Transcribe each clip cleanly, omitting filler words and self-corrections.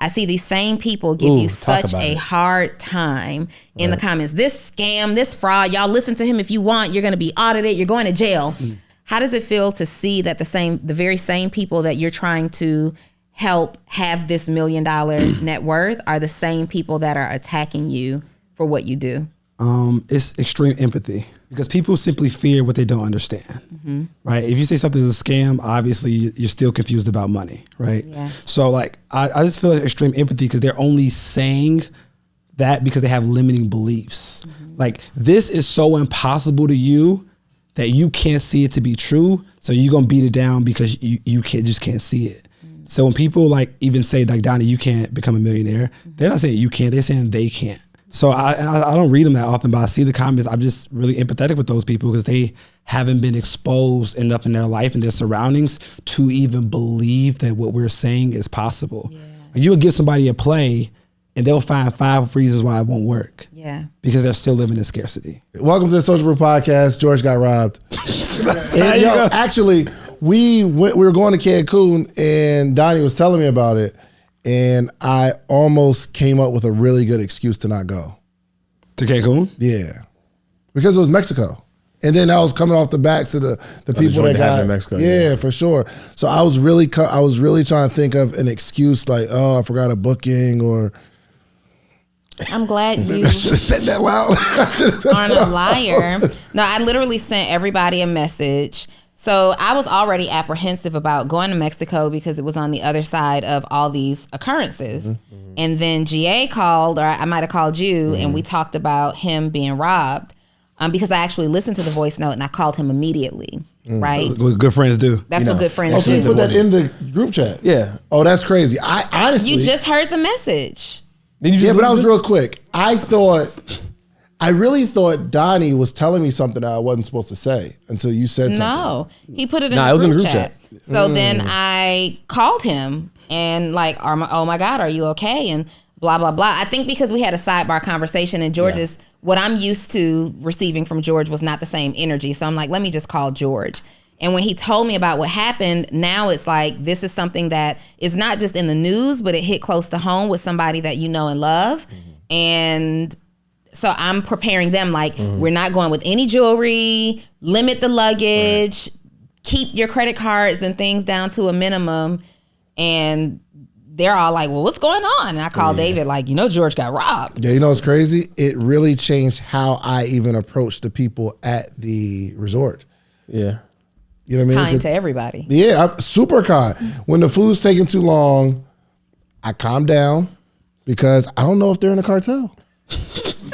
I see these same people give you such a hard time in the comments. This scam, this fraud, y'all listen to him if you want. You're going to be audited. You're going to jail. How does it feel to see that the very same people that you're trying to help have this $1 million net worth are the same people that are attacking you for what you do? It's extreme empathy because people simply fear what they don't understand, right? If you say something is a scam, obviously you're still confused about money, right? Yeah. So like, I just feel like extreme empathy because they're only saying that because they have limiting beliefs. Like, this is so impossible to you that you can't see it to be true. So you're going to beat it down because you just can't see it. So when people like even say like, Donnie, you can't become a millionaire, they're not saying you can't, they're saying they can't. So I don't read them that often, but I see the comments. I'm just really empathetic with those people because they haven't been exposed enough in their life and their surroundings to even believe that what we're saying is possible. Yeah. You would give somebody a play and they'll find 5 reasons why it won't work. Yeah. Because they're still living in scarcity. Welcome to the Social Brew Podcast. George got robbed. And, actually, we were going to Cancun and Donnie was telling me about it. And I almost came up with a really good excuse to not go. To Cancun? Yeah. Because it was Mexico. And then I was coming off the backs of the people that got in Mexico. Yeah, for sure. So I was really trying to think of an excuse like, oh, I forgot a booking or... I'm glad you... I should have said that loud. aren't a liar. No, I literally sent everybody a message. So I was already apprehensive about going to Mexico because it was on the other side of all these occurrences. And then GA called, or I might have called you, and we talked about him being robbed because I actually listened to the voice note and I called him immediately, right? What good friends do. That's what good friends do. So you put that in the group chat? Yeah. Oh, that's crazy. I honestly... You just heard the message. Yeah, but I was real quick. I really thought Donnie was telling me something that I wasn't supposed to say until you said something. No, he put it in the group chat. So then I called him and like, oh my God, are you okay? And blah, blah, blah. I think because we had a sidebar conversation and George's, what I'm used to receiving from George was not the same energy. So I'm like, let me just call George. And when he told me about what happened, now it's like, this is something that is not just in the news, but it hit close to home with somebody that you know and love. And so I'm preparing them like, we're not going with any jewelry, limit the luggage, keep your credit cards and things down to a minimum. And they're all like, well, what's going on? And I called David like, George got robbed. Yeah, what's crazy? It really changed how I even approached the people at the resort. Yeah. You know what I mean? Kind to everybody. Yeah, I'm super kind. When the food's taking too long, I calm down because I don't know if they're in a cartel.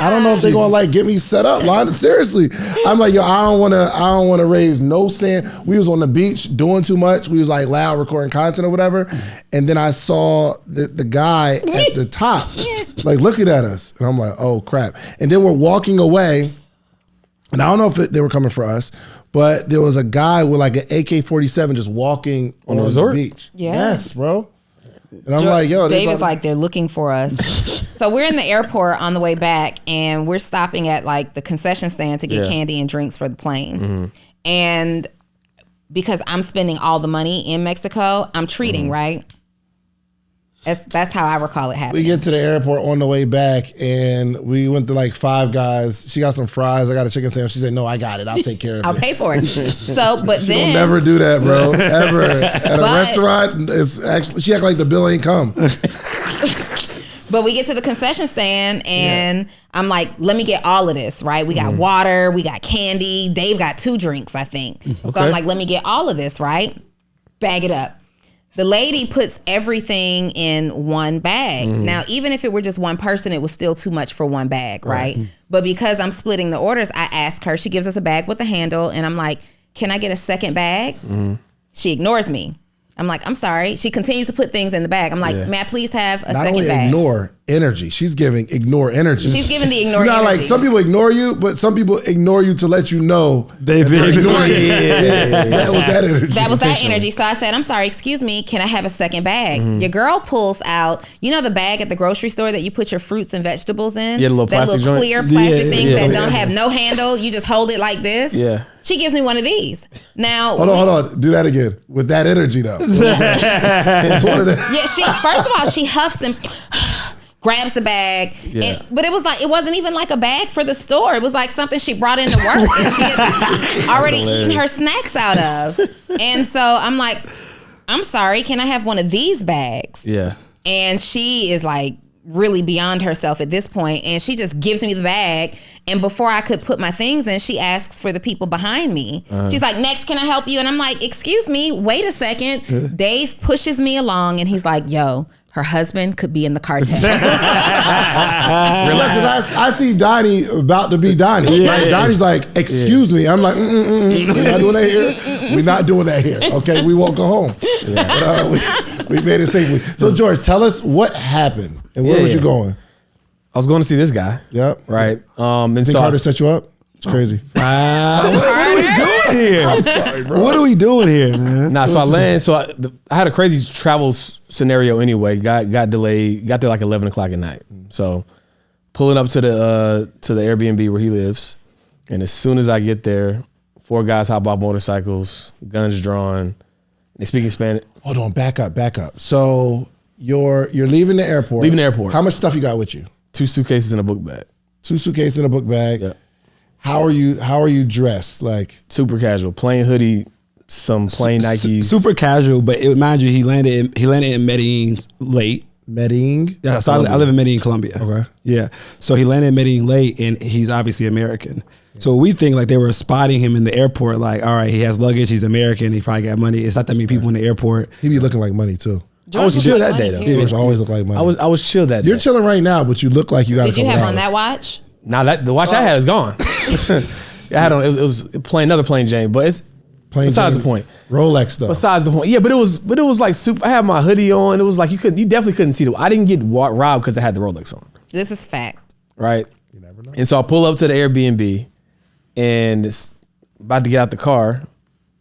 I don't know if they're gonna like get me set up. Seriously, I'm like, I don't want to raise no sand. We was on the beach doing too much. We was like loud recording content or whatever, and then I saw the guy at the top, like looking at us, and I'm like, oh crap. And then we're walking away, and I don't know if they were coming for us, but there was a guy with like an AK-47 just walking on the beach. Yeah. Yes, bro. And I'm like, yo, David's like, they're looking for us. So we're in the airport on the way back and we're stopping at like the concession stand to get candy and drinks for the plane. And because I'm spending all the money in Mexico, I'm treating, right? That's how I recall it happening. We get to the airport on the way back and we went to like Five Guys. She got some fries. I got a chicken sandwich. She said, no, I got it. I'll take care of it. I'll pay for it. So, but she don't never do that, bro. Ever. At a restaurant, it's actually, she act like the bill ain't come. But we get to the concession stand and I'm like, let me get all of this, right? We got water, we got candy. Dave got 2 drinks, I think. Okay. So I'm like, let me get all of this, right? Bag it up. The lady puts everything in one bag. Now, even if it were just one person, it was still too much for one bag, right? But because I'm splitting the orders, I ask her, she gives us a bag with a handle and I'm like, can I get a second bag? She ignores me. I'm like, I'm sorry. She continues to put things in the bag. I'm like, may I please have a second bag? Not only ignore, energy. She's giving ignore energy. She's giving the ignore energy. Not like some people ignore you, but some people ignore you to let you know they're ignoring you. That was that energy. That was that energy. So I said, I'm sorry, excuse me, can I have a second bag? Your girl pulls out, you know the bag at the grocery store that you put your fruits and vegetables in? Yeah, the little that plastic little clear plastic thing that don't have yeah. no handle. You just hold it like this. Yeah. She gives me one of these. Now hold on. Do that again. With that energy though. It's one of the first of all, she huffs and grabs the bag, but it wasn't even like a bag for the store. It was like something she brought into work and she had already eaten her snacks out of. And so I'm like, I'm sorry, can I have one of these bags? Yeah. And she is like really beyond herself at this point, and she just gives me the bag. And before I could put my things in, she asks for the people behind me. She's like, next, can I help you? And I'm like, excuse me, wait a second. Dave pushes me along and he's like, yo, her husband could be in the cartel. I see Donnie about to be Donnie. Yeah. Like, Donnie's like, excuse me. I'm like, we're not doing that here. We're not doing that here. Okay, we won't go home. But, we made it safely. So George, tell us what happened and where were you going? I was going to see this guy. Yep. Right. And think Carter set you up? It's crazy. What are we doing here? I'm sorry, bro. What are we doing here, man? Nah, so I land. So I had a crazy travel scenario anyway. Got delayed. Got there like 11 o'clock at night. So pulling up to the Airbnb where he lives, and as soon as I get there, 4 guys hop off motorcycles, guns drawn. They speaking Spanish. Hold on, back up. So you're leaving the airport. Leaving the airport. How much stuff you got with you? 2 suitcases and a book bag. 2 suitcases and a book bag. Yeah. How are you dressed? Like super casual, plain hoodie, some plain Nikes. Super casual, but mind you, he landed in Medellin late. Medellin? Yeah, so I live in Medellin, Colombia. Okay. Yeah. So he landed in Medellin late, and he's obviously American. Yeah. So we think like they were spotting him in the airport, like, all right, he has luggage, he's American, he probably got money. It's not that many people in the airport. He be looking like money too. I was chill that day though. George always look like money. I was chill that day. You're chilling right now, but you look like you got. Did you have on that watch? Nah, the watch I had is gone. I had on it was another plain Jane, but it's besides the point. Rolex though. Besides the point, yeah, but it was like super. I had my hoodie on. It was like you definitely couldn't see I didn't get robbed because I had the Rolex on. This is fact, right? You never know. And so I pull up to the Airbnb, and it's about to get out the car,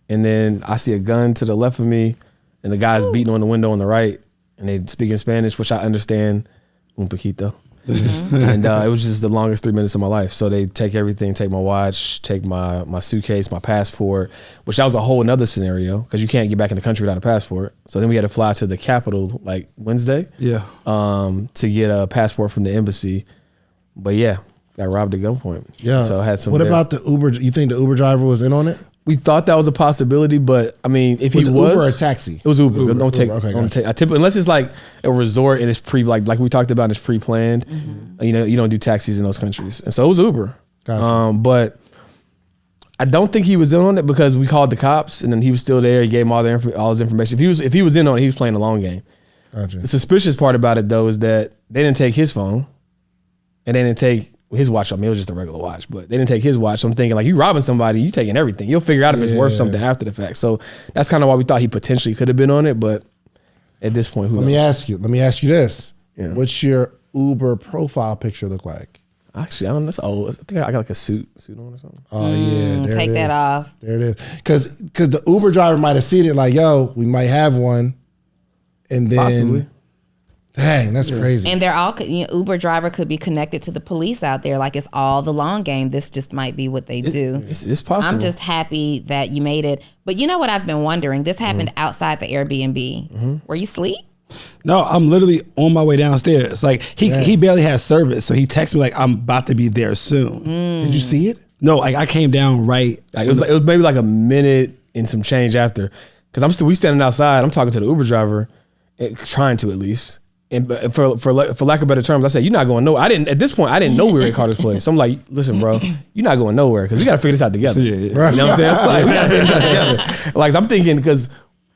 and then I see a gun to the left of me, and the guy's beating on the window on the right, and they speak in Spanish, which I understand, un poquito. And it was just the longest 3 minutes of my life. So they take everything, take my watch, take my suitcase, my passport, which that was a whole another scenario because you can't get back in the country without a passport. So then we had to fly to the capital like Wednesday, to get a passport from the embassy. But yeah, got robbed at gunpoint. Yeah. So I had some. What about the Uber? You think the Uber driver was in on it? We thought that was a possibility, but I mean, if was he it was Uber or a taxi, it was Uber. Don't take. Okay, don't take. I typically, unless it's like a resort and it's like we talked about, it's pre-planned. You know, you don't do taxis in those countries, and so it was Uber. Gotcha. But I don't think he was in on it because we called the cops, and then he was still there. He gave him all his information. If he was in on it, he was playing a long game. Gotcha. The suspicious part about it though is that they didn't take his phone, and they didn't take his watch. I mean, it was just a regular watch, but they didn't take his watch. So I'm thinking, like, you robbing somebody, you taking everything. You'll figure out if it's worth something after the fact. So that's kind of why we thought he potentially could have been on it. But at this point, who knows? Let me ask you this. Yeah. What's your Uber profile picture look like? Actually, I don't know. That's old. I think I got like a suit on or something. Oh yeah, there take that off. There it is. Because the Uber driver might have seen it like, yo, we might have one, and then possibly. Dang, that's crazy. And they're all, Uber driver could be connected to the police out there. Like it's all the long game. This just might be what they do. It's possible. I'm just happy that you made it. But you know what I've been wondering? This happened outside the Airbnb. Were you asleep? No, I'm literally on my way downstairs. Like he barely has service, so he texted me like I'm about to be there soon. Did you see it? No, like I came down right. Like, it was maybe like a minute and some change after, because we standing outside. I'm talking to the Uber driver, trying to at least. And for lack of better terms, I said, "You're not going nowhere." At this point, I didn't know we were at Carter's place. So I'm like, "Listen, bro, you're not going nowhere because we got to figure this out together." Right. You know what I'm saying? Like, we got to figure this out together. Like I'm thinking, because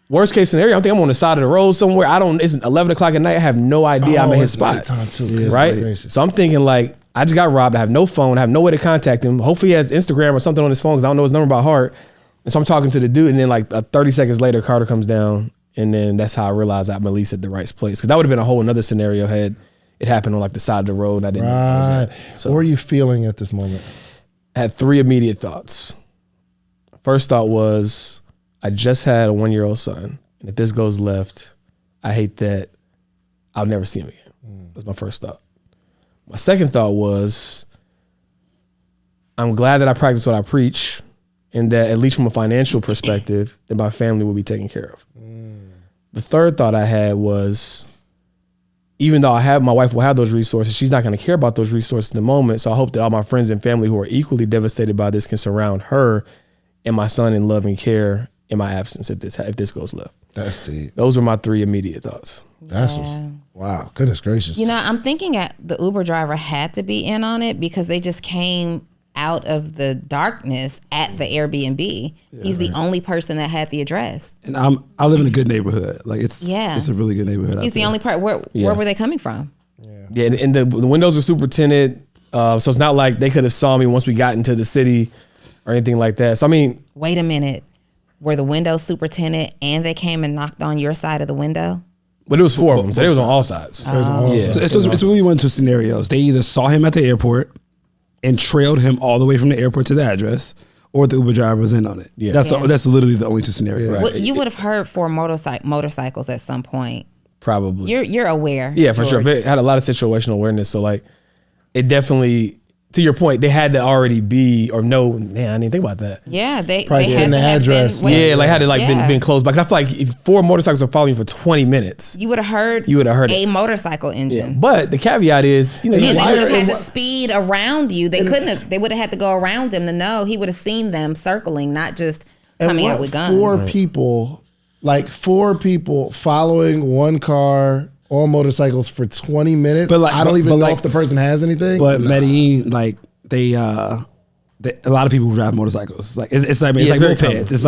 worst case scenario, I'm on the side of the road somewhere. It's 11 o'clock at night. I have no idea I'm in his spot. Too. Yeah, right? So I'm thinking like, I just got robbed. I have no phone. I have no way to contact him. Hopefully he has Instagram or something on his phone because I don't know his number by heart. And so I'm talking to the dude, and then like 30 seconds later, Carter comes down. And then that's how I realized I'm at least at the right place. Because that would have been a whole another scenario had it happened on like the side of the road. And I didn't know Right. where it was at. So What were you feeling at this moment? I had 3 immediate thoughts. First thought was, I just had a 1-year-old son, and if this goes left, I hate that I'll never see him again. That's my first thought. My second thought was, I'm glad that I practice what I preach, and that at least from a financial perspective, that my family will be taken care of. The third thought I had was, even though my wife will have those resources, she's not going to care about those resources in the moment. So I hope that all my friends and family who are equally devastated by this can surround her and my son in love and care in my absence if this goes left. That's deep. Those were my 3 immediate thoughts. Wow. Goodness gracious. You know, I'm thinking the Uber driver had to be in on it because they just came out of the darkness at the Airbnb. He's the only person that had the address. And I live in a good neighborhood. Like it's a really good neighborhood. He's the only part. Where were they coming from? Yeah, and the windows are super tinted, so it's not like they could have saw me once we got into the city or anything like that. So I mean, wait a minute, were the windows super tinted and they came and knocked on your side of the window? But it was 4 of them, so it was on all sides. Yeah, it's really one of 2 scenarios. They either saw him at the airport and trailed him all the way from the airport to the address, or the Uber driver was in on it. Yeah, that's literally the only 2 scenarios. Yeah. Well, you would have heard 4 motorcycles at some point. Probably. You're aware. Yeah, for sure. They had a lot of situational awareness. So like, it definitely, to your point, they had to already be or know. Man, I didn't think about that. Yeah, they Probably had send to the have address. been, Like had to been close by. 'Cause I feel like if 4 motorcycles are following you for 20 minutes, you would have heard. a motorcycle engine. But the caveat is, And they would have had to speed around you. They couldn't have. They would have had to go around him to know. He would have seen them circling, not just coming out with guns. 4 people following one car on motorcycles for 20 minutes. But I don't even know if the person has anything. But Medellin, like a lot of people drive motorcycles. Like it's like mopeds. It's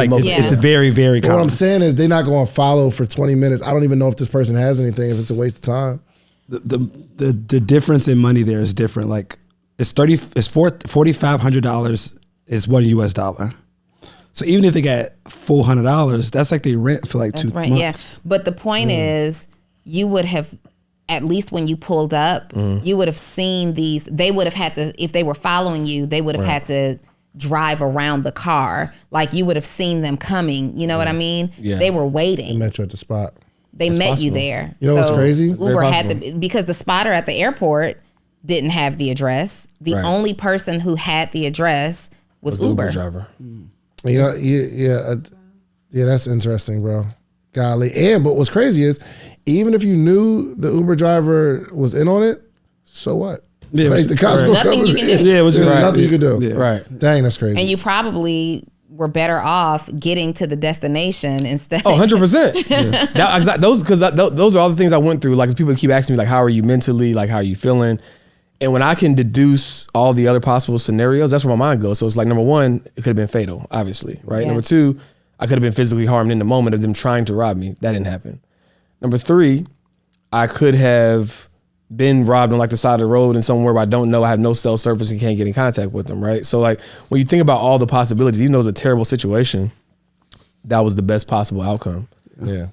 very, very common. What I'm saying is they're not going to follow for 20 minutes. I don't even know if this person has anything. If it's a waste of time. The difference in money there is different. Like it's $4,500 is $1 US. So even if they got $400, that's like they rent for like 2 months. Yeah. But the point is, you would have, at least when you pulled up, you would have seen these. They would have had to, if they were following you, they would have had to drive around the car. Like you would have seen them coming. You know what I mean? Yeah. They were waiting. They met you at the spot. They met you there. You know what's crazy? Uber had to, because the spotter at the airport didn't have the address. The only person who had the address was Uber. Driver. You know, yeah, that's interesting, bro. Golly. But what's crazy is, even if you knew the Uber driver was in on it, so what? Yeah, like the cops go nothing cover you can it. do. Yeah, nothing you can do. Yeah. Right. Dang, that's crazy. And you probably were better off getting to the destination instead. Oh, 100%. Those are all the things I went through. Like people keep asking me, like, how are you mentally? Like, how are you feeling? And when I can deduce all the other possible scenarios, that's where my mind goes. So it's like, number one, it could have been fatal, obviously, right? Yeah. Number two, I could have been physically harmed in the moment of them trying to rob me. That didn't happen. Number three, I could have been robbed on like the side of the road and somewhere where I don't know, I have no cell service and can't get in contact with them, right? So like when you think about all the possibilities, even though it's a terrible situation, that was the best possible outcome. Yeah.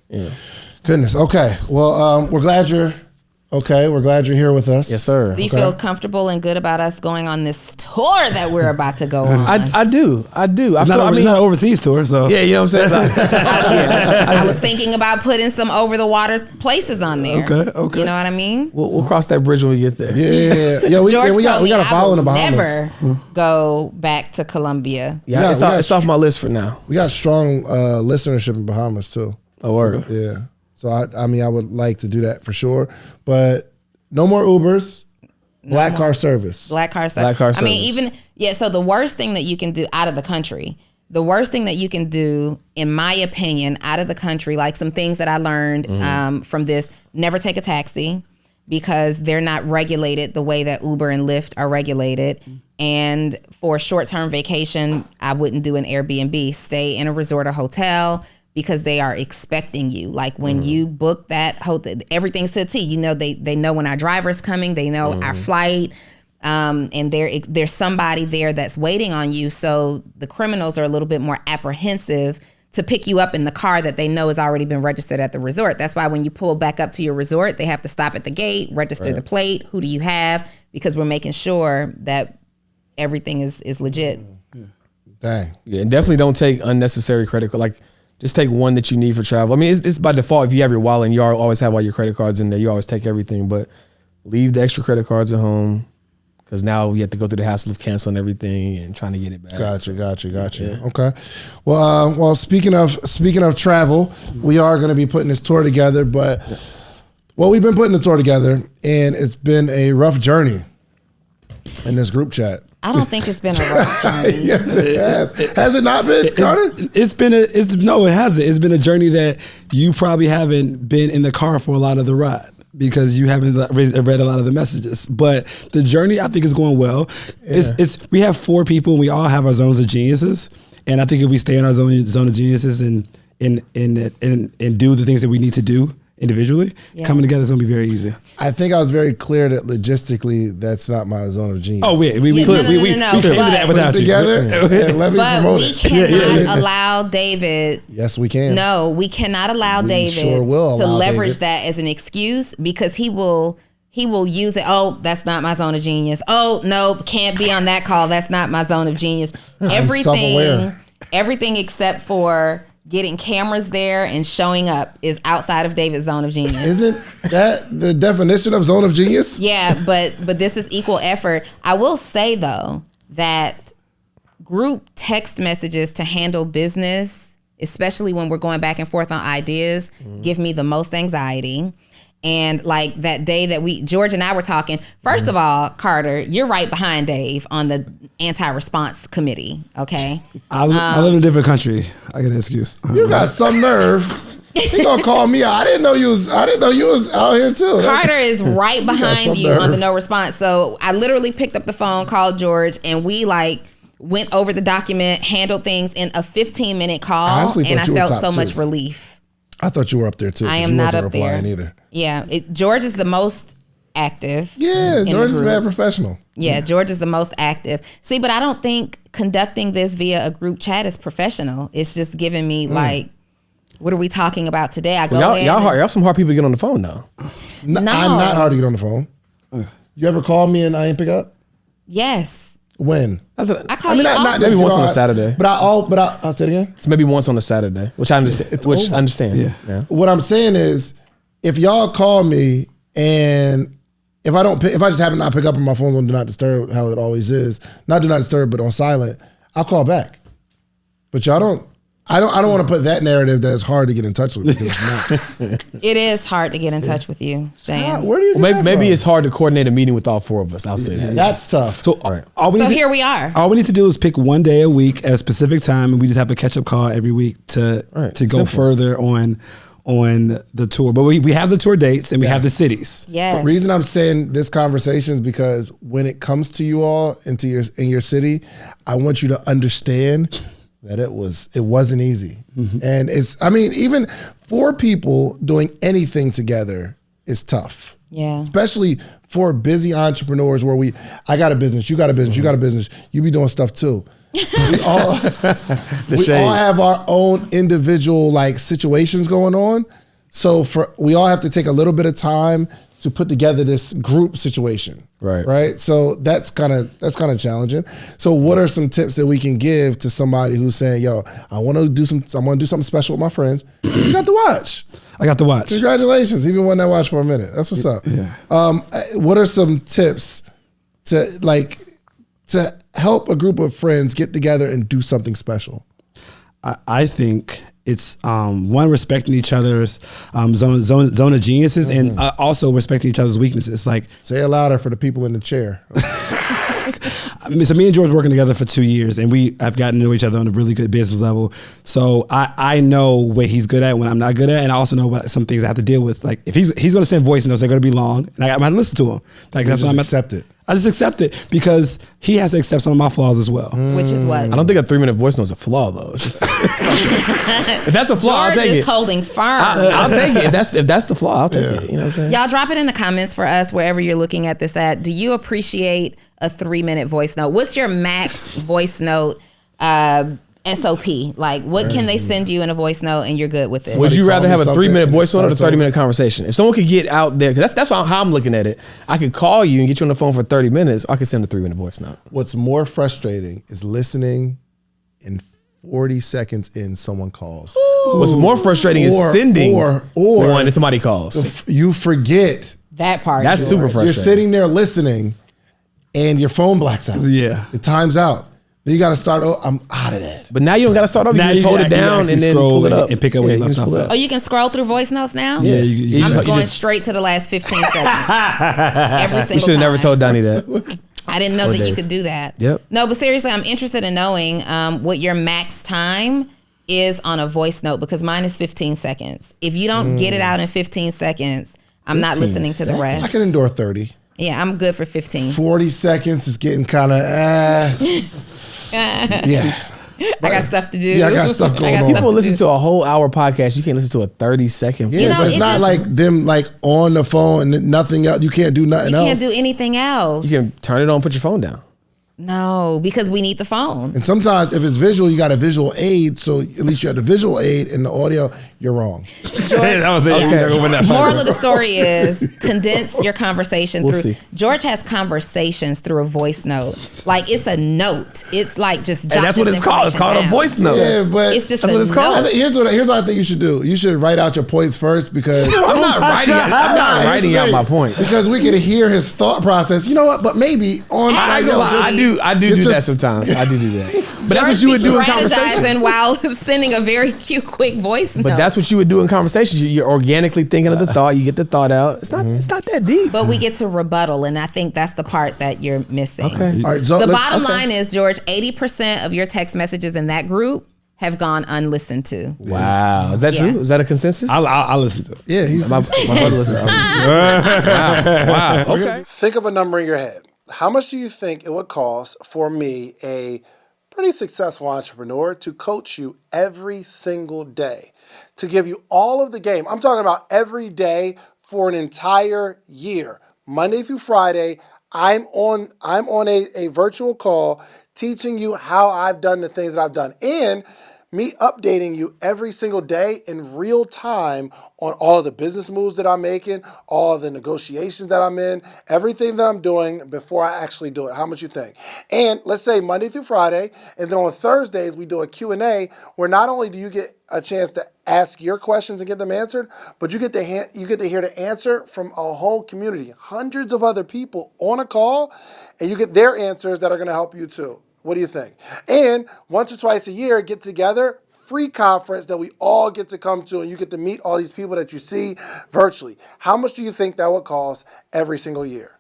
Goodness. Okay. Well, we're glad you're here with us. Yes, sir. Do you feel comfortable and good about us going on this tour that we're about to go on? I do. It's not an overseas tour, so. Yeah, you know what I'm saying? I was thinking about putting some over the water places on there. Okay. You know what I mean? We'll cross that bridge when we get there. Yeah. We got to follow in the Bahamas. Never go back to Colombia. Yeah, it's off my list for now. We got strong listenership in Bahamas too. Oh, word. Yeah. So I mean, I would like to do that for sure, but no more Ubers. Black car service. Black car service. I mean, so the worst thing that you can do out of the country, the worst thing that you can do, in my opinion, out of the country, like some things that I learned from this, never take a taxi because they're not regulated the way that Uber and Lyft are regulated. And for a short-term vacation, I wouldn't do an Airbnb. Stay in a resort or hotel, because they are expecting you. Like when you book that hotel, everything's to the T. You know, they know when our driver's coming, they know our flight, and there's somebody there that's waiting on you. So the criminals are a little bit more apprehensive to pick you up in the car that they know has already been registered at the resort. That's why when you pull back up to your resort, they have to stop at the gate, register the plate. Who do you have? Because we're making sure that everything is legit. Dang. Yeah, and definitely don't take unnecessary credit card. Like, just take one that you need for travel. I mean, it's by default. If you have your wallet and you always have all your credit cards in there, you always take everything. But leave the extra credit cards at home. Because now we have to go through the hassle of canceling everything and trying to get it back. Gotcha. Yeah. Okay. Well, speaking of travel, we are going to be putting this tour together. But we've been putting the tour together, and it's been a rough journey in this group chat. I don't think it's been a rough journey. Yes, it has. Has it not been, Carter? No, it hasn't. It's been a journey that you probably haven't been in the car for a lot of the ride, because you haven't read a lot of the messages. But the journey, I think, is going well. Yeah. We have 4 people, and we all have our zones of geniuses. And I think if we stay in our zone of geniuses and do the things that we need to do individually, coming together is going to be very easy. I think I was very clear that logistically, that's not my zone of genius. Oh, we came into that without you. Together, and let me promote it. But we cannot allow David. Yes, we can. No, we cannot allow David to leverage that as an excuse, because he will use it. Oh, that's not my zone of genius. Oh, no, can't be on that call. That's not my zone of genius. Everything except for getting cameras there and showing up is outside of David's zone of genius. Isn't that the definition of zone of genius? Yeah, but this is equal effort. I will say, though, that group text messages to handle business, especially when we're going back and forth on ideas, give me the most anxiety. And like that day that George and I were talking, first of all, Carter, you're right behind Dave on the anti-response committee, okay? I live in a different country. I get an excuse. You got some nerve. He gonna call me out. I didn't know you was out here too. Carter is right behind you on the no response. So I literally picked up the phone, called George, and we went over the document, handled things in a 15-minute call, and I felt so much relief. I thought you were up there too. I am not up there. Either. Yeah, George is the most active. Yeah, George is very professional. Yeah, George is the most active. See, but I don't think conducting this via a group chat is professional. It's just giving me what are we talking about today? I go y'all some hard people to get on the phone though. No. I'm not hard to get on the phone. You ever call me and I ain't pick up? Yes. When? I call you often. Maybe once on a Saturday. But I'll say it again. It's maybe once on a Saturday, which I understand. I understand. Yeah. What I'm saying is, if y'all call me and if I just happen to not pick up on my phone's on do not disturb, how it always is, not do not disturb, but on silent, I'll call back. But y'all don't. I don't want to put that narrative that it's hard to get in touch with, because it's not. It is hard to get in touch with you, Shane. Where do you get maybe it's hard to coordinate a meeting with all 4 of us. I'll say that. That's tough. So, here we are. All we need to do is pick one day a week at a specific time, and we just have a catch-up call every week to go further on the tour. But we have the tour dates and we have the cities. Yeah. The reason I'm saying this conversation is because when it comes to you all in your city, I want you to understand that it wasn't easy. And even 4 people doing anything together is tough. Yeah. Especially for busy entrepreneurs where I got a business, you got a business, you got a business, you be doing stuff too. We all have our own individual situations going on. So we all have to take a little bit of time to put together this group situation. Right. So that's kind of challenging. So what are some tips that we can give to somebody who's saying, yo, I want to do something special with my friends. You got to watch. I got to watch. Congratulations. Even when I watch for a minute. That's what's up. Yeah. What are some tips to help a group of friends get together and do something special? I think it's one, respecting each other's zone of geniuses, and also respecting each other's weaknesses. Say it louder for the people in the chair. So me and George working together for 2 years, and we have gotten to know each other on a really good business level. So I know what he's good at, when I'm not good at, and I also know what some things I have to deal with. If he's going to send voice notes, they're going to be long, and I might listen to him. That's why I'm accept it. I just accept it because he has to accept some of my flaws as well. Which is what? I don't think a 3-minute voice note is a flaw though. It's just, if that's a flaw, I'll take it. George is holding firm. I'll take it. If that's the flaw, I'll take it. You know what I'm saying? Y'all drop it in the comments for us wherever you're looking at this at. Do you appreciate a 3-minute voice note? What's your max voice note SOP? Like, what can they send you in a voice note and you're good with it? Would you rather have a 3-minute voice note or a 30-minute conversation? If someone could get out there, because that's how I'm looking at it. I could call you and get you on the phone for 30 minutes, or I could send a 3-minute voice note. What's more frustrating is listening and 40 seconds in someone calls. What's more frustrating is sending one and somebody calls. You forget. That part. That's super frustrating. You're sitting there listening and your phone blacks out. Yeah. It times out. Then you got to start, I'm out of that. But now you don't got to start over. You just hold it down and then pull it up. And pick up where you left off. Oh, you can scroll through voice notes now? Yeah. I'm going straight to the last 15 seconds. Every single time. You should have never told Donnie that. I didn't know that you could do that. Yep. No, but seriously, I'm interested in knowing what your max time is on a voice note, because mine is 15 seconds. If you don't get it out in 15 seconds, I'm not listening to the rest. I can endure 30. Yeah, I'm good for 15. 40 seconds is getting kind of, yeah. I got stuff to do. Yeah, I got stuff going on. People listen to a whole hour podcast. You can't listen to a 30-second. Yeah, but it's not like them like on the phone and nothing else. You can't do nothing else. You can't do anything else. You can turn it on, put your phone down. No, because we need the phone. And sometimes if it's visual, you got a visual aid. So at least you have the visual aid and the audio. You're wrong. That was it. Okay. Moral of the story is condense your conversation through. See. George has conversations through a voice note. Like, it's a note. It's like just jot And that's what this it's called. It's called information a voice note. Yeah, but It's just that's a what it's called. note. Here's what I think you should do. You should write out your points first, because I'm not writing out my points. Because we can hear his thought process. You know what? But maybe on I do that sometimes. I do that. But that's what you would do in conversation. Strategizing while sending a very cute, quick voice note. But that's what you would do in conversation. You're organically thinking of the thought. You get the thought out. It's not that deep. But we get to rebuttal, and I think that's the part that you're missing. Okay. All right, so the bottom line is, George, 80% of your text messages in that group have gone unlistened to. Wow. Is that true? Is that a consensus? I listen to it. Yeah, my brother listens to it. Wow. Okay. Think of a number in your head. How much do you think it would cost for me, a pretty successful entrepreneur, to coach you every single day, to give you all of the game? I'm talking about every day for an entire year, Monday through Friday. I'm on a virtual call teaching you how I've done the things that I've done, and me updating you every single day in real time on all the business moves that I'm making, all the negotiations that I'm in, everything that I'm doing before I actually do it. How much you think? And let's say Monday through Friday, and then on Thursdays we do a Q&A where not only do you get a chance to ask your questions and get them answered, but you get to hear the answer from a whole community, hundreds of other people on a call, and you get their answers that are going to help you too. What do you think? And once or twice a year, get together, free conference that we all get to come to, and you get to meet all these people that you see virtually. How much do you think that would cost every single year?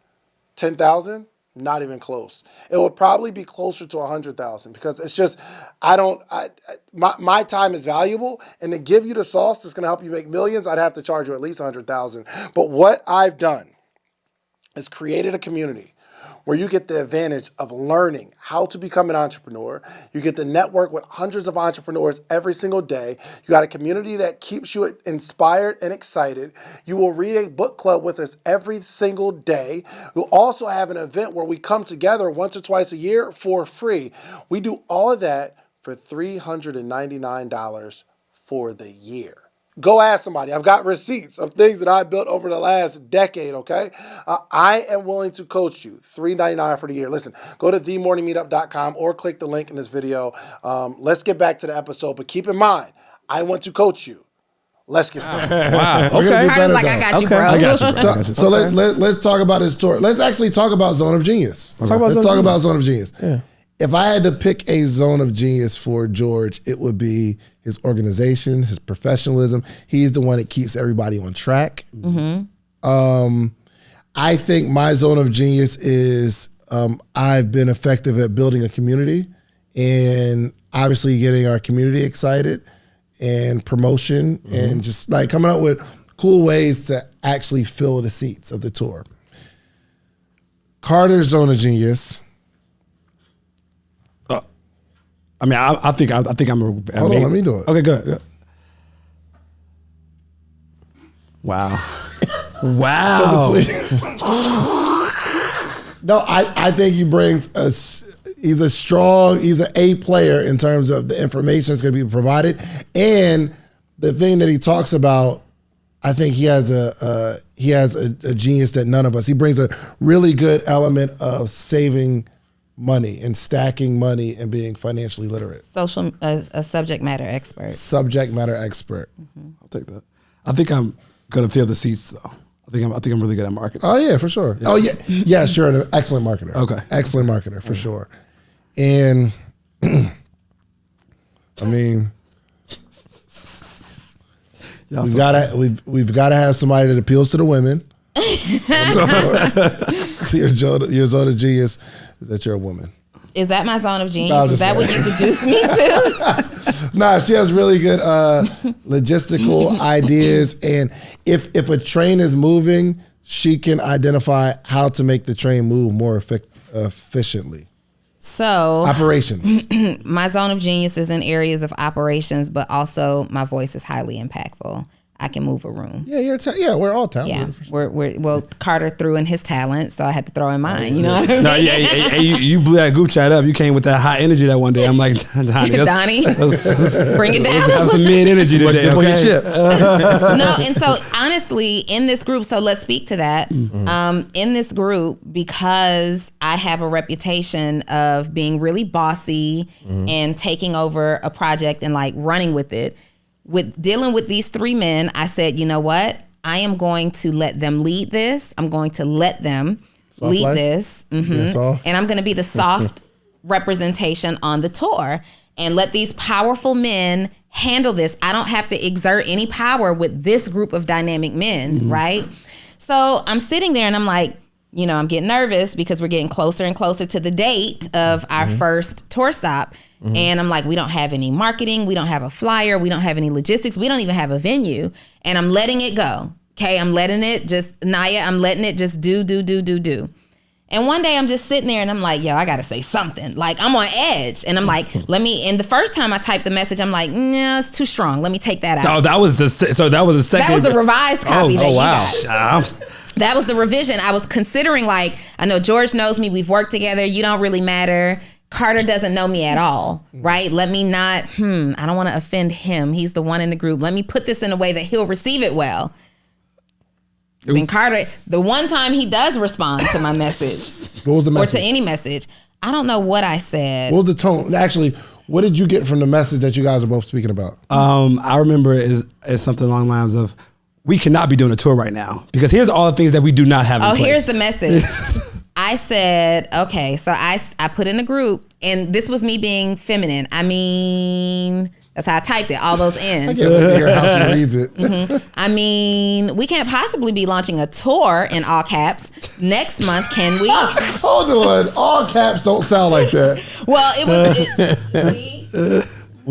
10,000? Not even close. It would probably be closer to 100,000, because it's just, my time is valuable, and to give you the sauce that's going to help you make millions, I'd have to charge you at least 100,000. But what I've done is created a community where you get the advantage of learning how to become an entrepreneur. You get to network with hundreds of entrepreneurs every single day. You got a community that keeps you inspired and excited. You will read a book club with us every single day. We'll also have an event where we come together once or twice a year for free. We do all of that for $399 for the year. Go ask somebody. I've got receipts of things that I built over the last decade, okay? I am willing to coach you. $399 for the year. Listen, go to themorningmeetup.com or click the link in this video. Let's get back to the episode, but keep in mind, I want to coach you. Let's get started. Wow. Okay. Carter's like, I got you, bro. I got you. So let's talk about his tour. Let's actually talk about Zone of Genius. Let's talk about Zone of Genius. Yeah. If I had to pick a zone of genius for George, it would be his organization, his professionalism. He's the one that keeps everybody on track. Mm-hmm. I think my zone of genius is I've been effective at building a community and obviously getting our community excited and promotion and just like coming up with cool ways to actually fill the seats of the tour. Carter's zone of genius. I think I'm a. Hold on, let me do it. Okay, good. Wow. Wow. So no, I think he brings us. He's an A player in terms of the information that's going to be provided. And the thing that he talks about, I think he has a genius that none of us. He brings a really good element of saving money and stacking money and being financially literate. A subject matter expert. Subject matter expert. Mm-hmm. I'll take that. I think I'm gonna fill the seats though. I think I'm really good at marketing. Oh yeah, for sure. Yeah. Oh yeah, sure. An excellent marketer. Okay, excellent marketer for sure. And I mean, we've gotta have somebody that appeals to the women. Your zone of genius is that you're a woman. Is that my zone of genius? Is that what you introduced me to? Nah, she has really good logistical ideas, and if a train is moving, she can identify how to make the train move more efficiently. So operations. My zone of genius is in areas of operations, but also my voice is highly impactful. I can move a room. Yeah, we're all talented. Yeah, well, Carter threw in his talent, so I had to throw in mine. You know what I mean? No, yeah, you blew that group chat up. You came with that high energy that one day. I'm like, Donnie, bring it down. Have some mid energy today, okay? No, and so honestly, in this group, so let's speak to that. Mm-hmm. In this group, because I have a reputation of being really bossy and taking over a project and like running with it. With dealing with these three men, I said, you know what? I am going to let them lead this. I'm going to let them lead this. Mm-hmm. And I'm going to be the soft representation on the tour and let these powerful men handle this. I don't have to exert any power with this group of dynamic men, right? So I'm sitting there and I'm like, you know, I'm getting nervous because we're getting closer and closer to the date of our first tour stop. And I'm like, we don't have any marketing. We don't have a flyer. We don't have any logistics. We don't even have a venue. And I'm letting it go. Okay. I'm letting it just, Naya, I'm letting it just do. And one day I'm just sitting there and I'm like, yo, I got to say something. Like I'm on edge. And I'm like, and the first time I typed the message, I'm like, no, it's too strong. Let me take that out. Oh, that was the second. That was the revised copy. Oh, wow. That was the revision. I was considering, like, I know George knows me. We've worked together. You don't really matter. Carter doesn't know me at all, right? Let me not, I don't want to offend him. He's the one in the group. Let me put this in a way that he'll receive it well. And Carter, the one time he does respond to my message, what was the message? Or to any message, I don't know what I said. What was the tone? Actually, what did you get from the message that you guys are both speaking about? I remember it as something along the lines of, we cannot be doing a tour right now because here's all the things that we do not have in place. Here's the message. I said, okay, so I put in a group, and this was me being feminine. I mean, that's how I typed it, all those ends. I can't wait to hear how she reads it. I mean, we can't possibly be launching a tour in all caps next month, can we? Hold on, all caps don't sound like that. Well,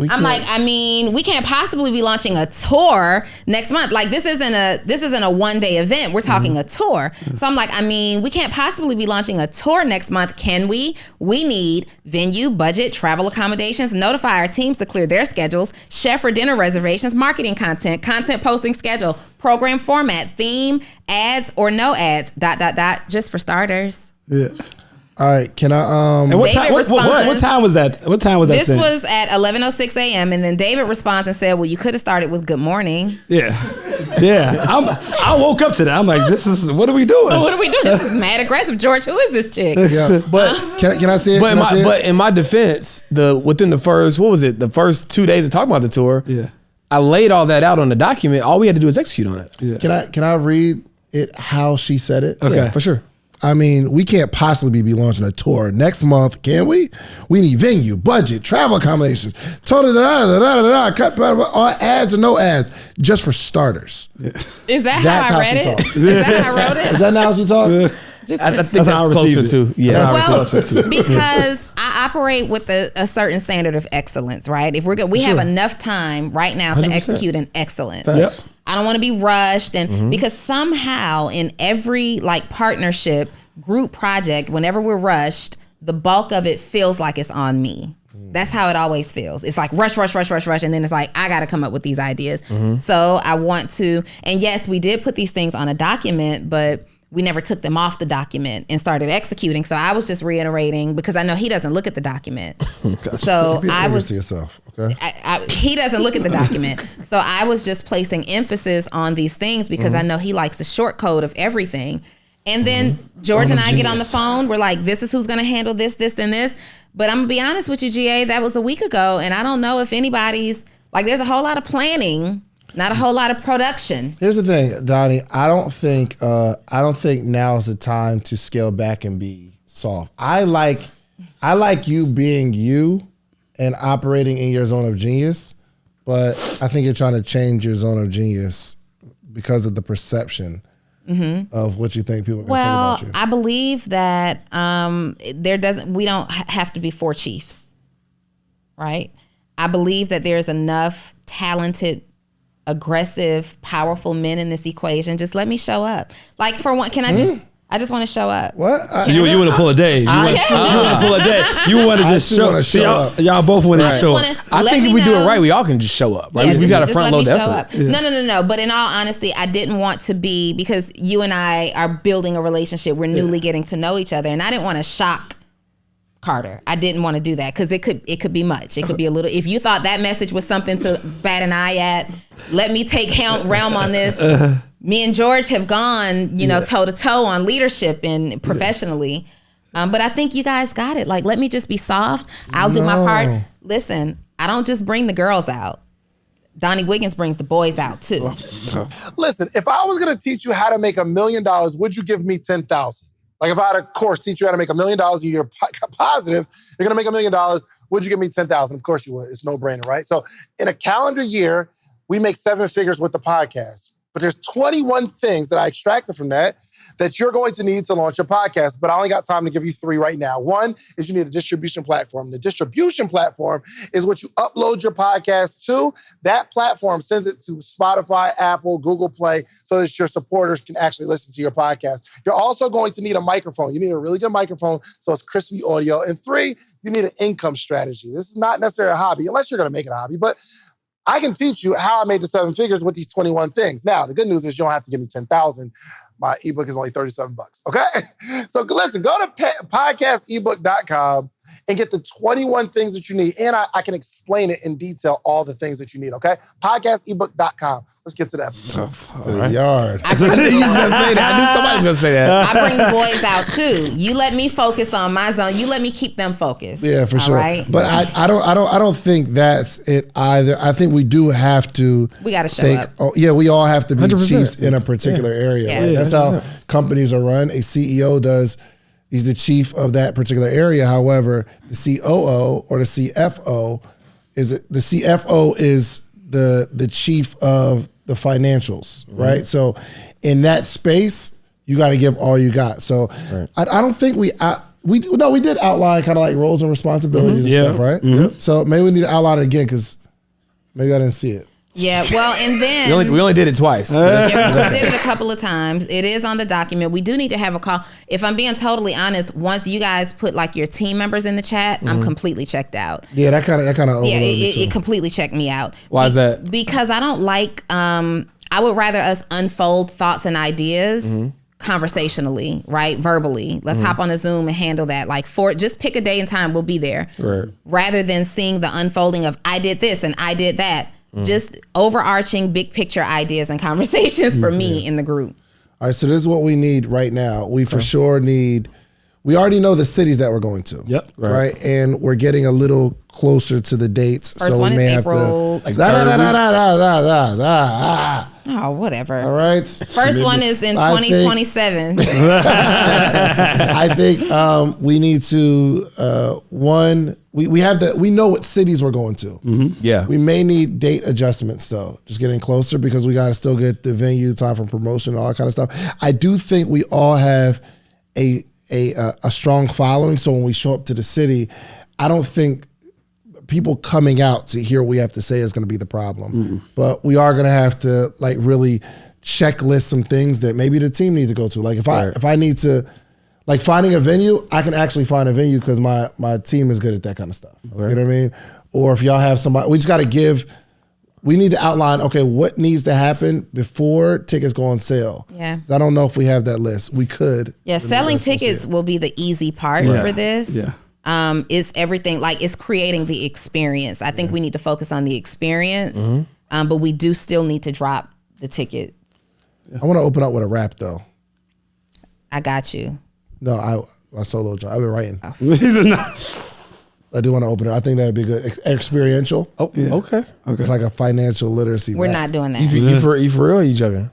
I'm like, I mean, we can't possibly be launching a tour next month. Like this isn't a one-day event. We're talking a tour. So I'm like, I mean, we can't possibly be launching a tour next month. Can we? We need venue, budget, travel accommodations, notify our teams to clear their schedules, chef or dinner reservations, marketing content posting schedule, program format, theme, ads or no ads, ... just for starters. Yeah. All right, can I? And what time was that? What time was that? This was at 11:06 a.m. And then David responds and said, "Well, you could have started with good morning." Yeah. I woke up to that. I'm like, what are we doing? What are we doing? This is mad aggressive, George. Who is this chick? Yeah, but can I say it? But in my defense, within the first 2 days of talking about the tour, I laid all that out on the document. All we had to do is execute on it. Yeah. Can I read it how she said it? Okay, yeah, for sure. I mean, we can't possibly be launching a tour next month, can we? We need venue, budget, travel accommodations, total cut all ads or no ads, just for starters. Yeah. Is that how I read it? Is that how I wrote it? Is that how she talks? I think that's closer to. Yeah. Well, because I operate with a certain standard of excellence, right? If we're good, we have enough time right now to 100%. Execute in excellence. Yep. I don't want to be rushed, and because somehow in every like partnership, group project, whenever we're rushed, the bulk of it feels like it's on me. That's how it always feels. It's like rush. And then it's like, I got to come up with these ideas. So I want to, and yes, we did put these things on a document, but we never took them off the document and started executing. So I was just reiterating, because I know he doesn't look at the document. So I was to yourself, okay? He doesn't look at the document. So I was just placing emphasis on these things because I know he likes the short code of everything. And then George and I get on the phone. We're like, this is who's going to handle this, this, and this. But I'm going to be honest with you, GA, that was a week ago. And I don't know if anybody's, like, there's a whole lot of planning, not a whole lot of production. Here's the thing, Donnie. I don't think now is the time to scale back and be soft. I like you being you and operating in your zone of genius, but I think you're trying to change your zone of genius because of the perception of what you think people are going to think about you. I believe that we don't have to be 4 chiefs, right? I believe that there's enough talented, aggressive, powerful men in this equation. Just let me show up. Like, for one, I just want to show up. What? So you want to pull a Dave. You want to pull a Dave. You want to just show up. Y'all both want to show up. I think if we do it right, we all can just show up. Right? Yeah, we got to front load the effort. No. But in all honesty, I didn't want to be, because you and I are building a relationship. We're newly getting to know each other. And I didn't want to shock Carter. I didn't want to do that because it could be much. It could be a little. If you thought that message was something to bat an eye at, let me take realm on this. Me and George have gone, toe to toe on leadership and professionally. But I think you guys got it. Like, let me just be soft. I'll do my part. Listen, I don't just bring the girls out. Donnie Wiggins brings the boys out too. Listen, if I was going to teach you how to make $1 million, would you give me 10,000? Like, if I had a course teach you how to make $1 million a year positive, you're going to make $1 million, would you give me 10,000? Of course you would. It's no brainer, right? So in a calendar year, we make 7 figures with the podcast. But there's 21 things that I extracted from that you're going to need to launch your podcast. But I only got time to give you 3 right now. One is you need a distribution platform. The distribution platform is what you upload your podcast to. That platform sends it to Spotify, Apple, Google Play, so that your supporters can actually listen to your podcast. You're also going to need a microphone. You need a really good microphone so it's crispy audio. And 3, you need an income strategy. This is not necessarily a hobby, unless you're going to make it a hobby. But I can teach you how I made the 7 figures with these 21 things. Now, the good news is you don't have to give me 10,000. My ebook is only $37, okay? So listen, go to podcastebook.com and get the 21 things that you need. And I can explain it in detail, all the things that you need, okay? Podcastebook.com. Let's get to the episode. To the yard. He's going to say that. I knew somebody's going to say that. I bring the boys out too. You let me focus on my zone. You let me keep them focused. Yeah, for sure. Right? But I don't think that's it either. I think we do have to. We got to show up. Oh, yeah, we all have to be 100%. chiefs in a particular area. Yeah. Right? That's how companies are run. A CEO does. He's the chief of that particular area. However, the COO or the CFO is the chief of the financials, right? So in that space, you got to give all you got. So I don't think we did outline kind of like roles and responsibilities and stuff, right? So maybe we need to outline it again because maybe I didn't see it. Yeah, well, and then we only did it twice. Yeah, we did it a couple of times. It is on the document. We do need to have a call. If I'm being totally honest, once you guys put like your team members in the chat, I'm completely checked out. Yeah, that kind of it completely checked me out. Why is that? Because I don't like. I would rather us unfold thoughts and ideas. Conversationally, right? Verbally. Let's hop on a Zoom and handle that. Like, just pick a day and time, we'll be there. Right. Rather than seeing the unfolding of I did this and I did that. Just overarching big picture ideas and conversations for me in the group. All right, so this is what we need right now. We for sure need, we already know the cities that we're going to. Yep. Right. And we're getting a little closer to the dates. First so one we is may April. have to. Oh, whatever. All right. First one is in 2027. I think we need to we know what cities we're going to. Yeah. We may need date adjustments though, just getting closer because we got to still get the venue, time for promotion, all that kind of stuff. I do think we all have a strong following. So when we show up to the city, I don't think people coming out to hear what we have to say is going to be the problem. But we are going to have to like really checklist some things that maybe the team needs to go to. Like if I need to, like finding a venue, I can actually find a venue because my team is good at that kind of stuff. You know what I mean? Or if y'all have somebody, we just got to give we need to outline, okay, what needs to happen before tickets go on sale. Yeah. 'Cause I don't know if we have that list. We could. Yeah, selling tickets will be the easy part for this. Yeah. Is everything, like, it's creating the experience. I think we need to focus on the experience, but we do still need to drop the tickets. I want to open up with a rap, though. I got you. No, my solo job. I've been writing. Oh. I do want to open it. I think that'd be good. Experiential. Oh, okay. It's like a financial literacy We're rap. not doing that. You for real? Or you joking?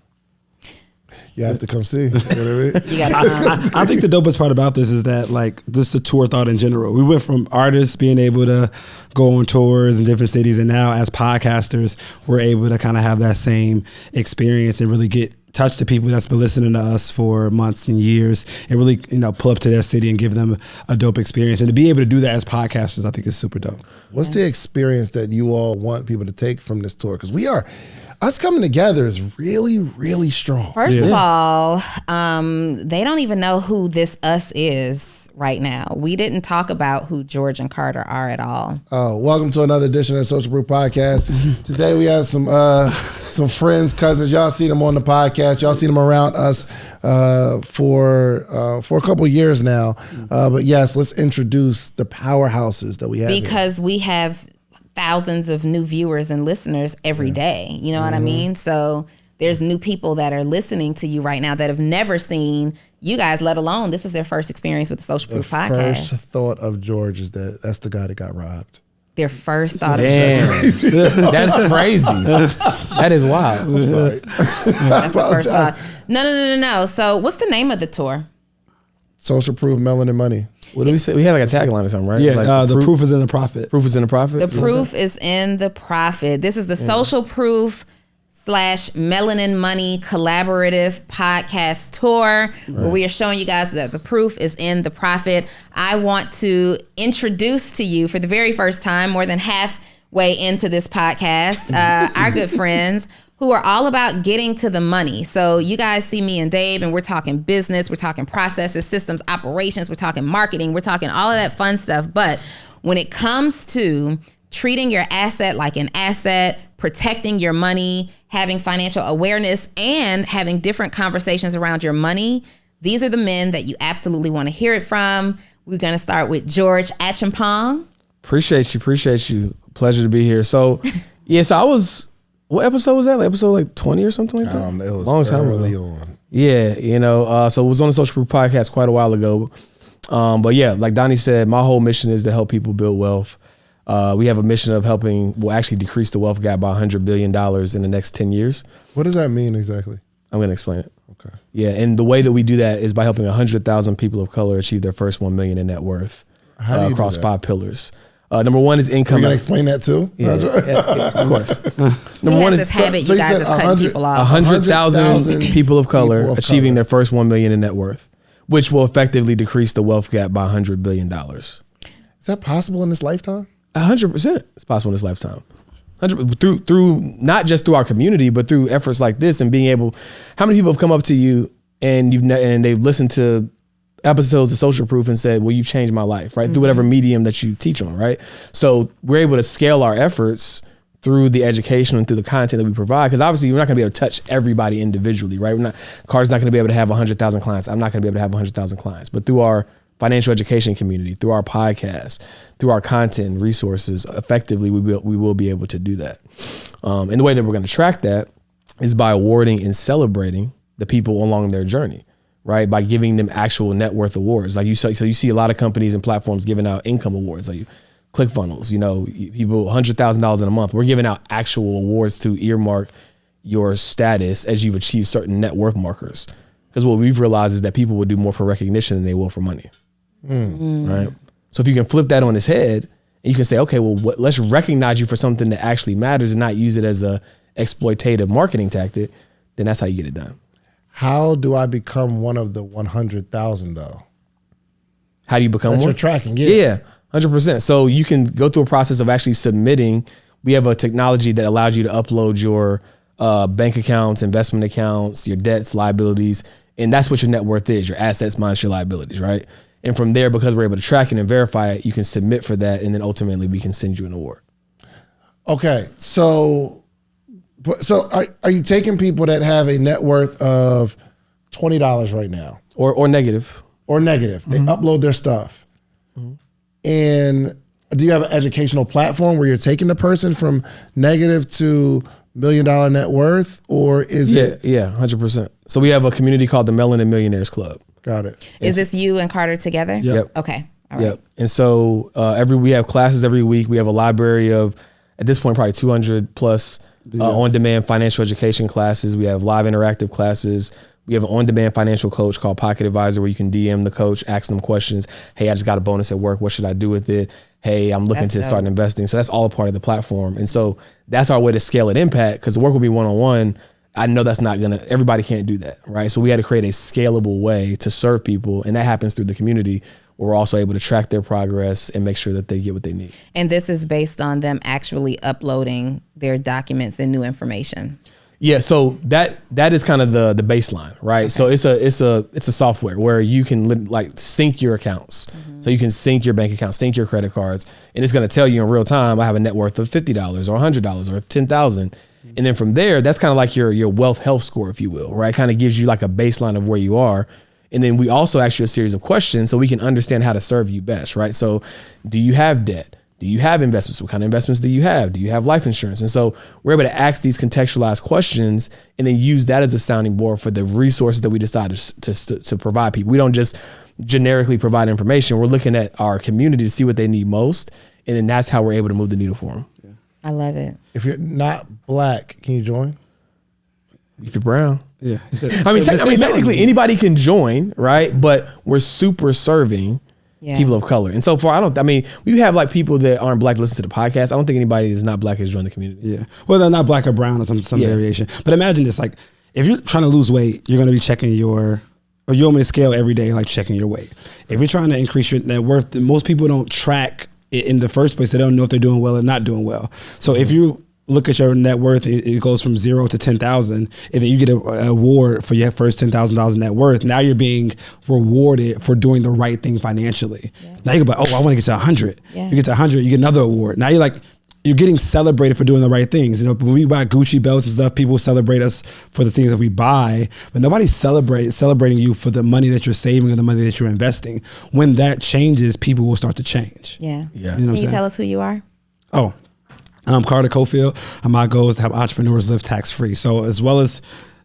You have to come see. You know what I mean? You gotta I think the dopest part about this is that, like, just the tour thought in general. We went from artists being able to go on tours in different cities, and now as podcasters, we're able to kind of have that same experience and really touch the people that's been listening to us for months and years, and really, pull up to their city and give them a dope experience. And to be able to do that as podcasters, I think is super dope. What's the experience that you all want people to take from this tour? Because us coming together is really, really strong. First of all, they don't even know who this us is right now. We didn't talk about who George and Carter are at all. Oh, welcome to another edition of the Social Proof Podcast. Today we have some friends, cousins. Y'all see them on the podcast. Y'all see them around us for a couple of years now. But yes, let's introduce the powerhouses that we have. Because we have thousands of new viewers and listeners every day. You know what I mean? So there's new people that are listening to you right now that have never seen you guys, let alone this is their first experience with the Social Proof Podcast. First thought of George is that's the guy that got robbed. Their first thought Damn. That's crazy. That is wild. I'm sorry. That's the first thought. No. So what's the name of the tour? Social Proof, Melanin Money. What do we say? We have like a tagline or something, right? Yeah, Like the proof is in the profit. Proof is in the profit? The proof is in the profit. This is the Social Proof / Melanin Money collaborative podcast tour where we are showing you guys that the proof is in the profit. I want to introduce to you for the very first time, more than halfway into this podcast, our good friends who are all about getting to the money. So you guys see me and Dave, and we're talking business, we're talking processes, systems, operations, we're talking marketing, we're talking all of that fun stuff. But when it comes to treating your asset like an asset, protecting your money, having financial awareness, and having different conversations around your money, these are the men that you absolutely want to hear it from. We're going to start with George Acheampong. Appreciate you. Pleasure to be here. So, what episode was that? Like episode like 20 or something like that? I don't know. It was long time early ago. on. Yeah, so it was on the Social Proof Podcast quite a while ago. But yeah, like Donnie said, my whole mission is to help people build wealth. We have a mission of we'll actually decrease the wealth gap by $100 billion in the next 10 years. What does that mean exactly? I'm going to explain it. Okay. Yeah, and the way that we do that is by helping 100,000 people of color achieve their first 1 million in net worth across 5 pillars. Number one is income. Are you going to explain that too? Yeah, of course. Number one is habit, you guys of cutting people off. 100,000 people of color achieving their first 1 million in net worth, which will effectively decrease the wealth gap by $100 billion. Is that possible in this lifetime? 100%. It's possible in this lifetime. Through not just through our community, but through efforts like this and being able. How many people have come up to you and they've listened to episodes of Social Proof and said, well, you've changed my life, right? Mm-hmm. Through whatever medium that you teach on, right? So we're able to scale our efforts through the education and through the content that we provide. Because obviously we're not going to be able to touch everybody individually, right? Carter's not going to be able to have 100,000 clients. I'm not going to be able to have 100,000 clients. But through our financial education community, through our podcast, through our content and resources, effectively we will be able to do that. And the way that we're going to track that is by awarding and celebrating the people along their journey. Right, by giving them actual net worth awards, like you see a lot of companies and platforms giving out income awards, like ClickFunnels. People $100,000 in a month. We're giving out actual awards to earmark your status as you've achieved certain net worth markers. Because what we've realized is that people will do more for recognition than they will for money. Right. So if you can flip that on its head, and you can say, okay, well, let's recognize you for something that actually matters and not use it as a exploitative marketing tactic, then that's how you get it done. How do I become one of the 100,000 though? How do you become one? You're tracking, yeah, 100%. So you can go through a process of actually submitting. We have a technology that allows you to upload your bank accounts, investment accounts, your debts, liabilities, and that's what your net worth is, your assets minus your liabilities, right? And from there, because we're able to track it and verify it, you can submit for that, and then ultimately we can send you an award. Okay, so So are you taking people that have a net worth of $20 right now? Or negative. Or negative. They upload their stuff. And do you have an educational platform where you're taking the person from negative to $1 million net worth? Or is it? Yeah, 100%. So we have a community called the Melanin Millionaires Club. Got it. Is this you and Carter together? Yep. Okay. All right. Yep. And so we have classes every week. We have a library of, at this point, probably 200 plus on-demand financial education classes. We have live interactive classes. We have an on-demand financial coach called Pocket Advisor where you can DM the coach, ask them questions. Hey, I just got a bonus at work. What should I do with it? Hey, I'm looking to start investing. So that's all a part of the platform. And so that's our way to scale at impact, because the work will be one-on-one. I know that's not everybody can't do that, right? So we had to create a scalable way to serve people. And that happens through the community, where we're also able to track their progress and make sure that they get what they need. And this is based on them actually uploading their documents and new information. Yeah, so that is kind of the baseline, right? Okay. So it's a software where you can like sync your accounts. So you can sync your bank account, sync your credit cards, and it's going to tell you in real time, I have a net worth of $50 or $100 or $10,000. And then from there, that's kind of like your wealth health score, if you will, right? Kind of gives you like a baseline of where you are. And then we also ask you a series of questions so we can understand how to serve you best, right? So do you have debt? Do you have investments? What kind of investments do you have? Do you have life insurance? And so we're able to ask these contextualized questions and then use that as a sounding board for the resources that we decide to provide people. We don't just generically provide information. We're looking at our community to see what they need most. And then that's how we're able to move the needle for them. Yeah. I love it. If you're not black, can you join? If you're brown. Yeah. I mean, technically anybody can join, right? But we're super serving people of color. And so far, we have like people that aren't black listen to the podcast. I don't think anybody that's not black has joined the community. Yeah. Well, they're not black or brown or some variation. But imagine this, like if you're trying to lose weight, you're going to be checking you're on a scale every day, like checking your weight. If you're trying to increase your net worth, most people don't track it in the first place. They don't know if they're doing well or not doing well. So if you look at your net worth, it goes from 0 to 10,000, and then you get an award for your first $10,000 in net worth. Now you're being rewarded for doing the right thing financially. Yeah. Now you go like, I want to get to 100. Yeah. You get to 100, you get another award. Now you're getting celebrated for doing the right things. You know, when we buy Gucci belts and stuff, people celebrate us for the things that we buy, but nobody's celebrating you for the money that you're saving or the money that you're investing. When that changes, people will start to change. Yeah. You know Can you tell us who you are? Oh, I'm Carter Cofield, and my goal is to have entrepreneurs live tax-free. So as well as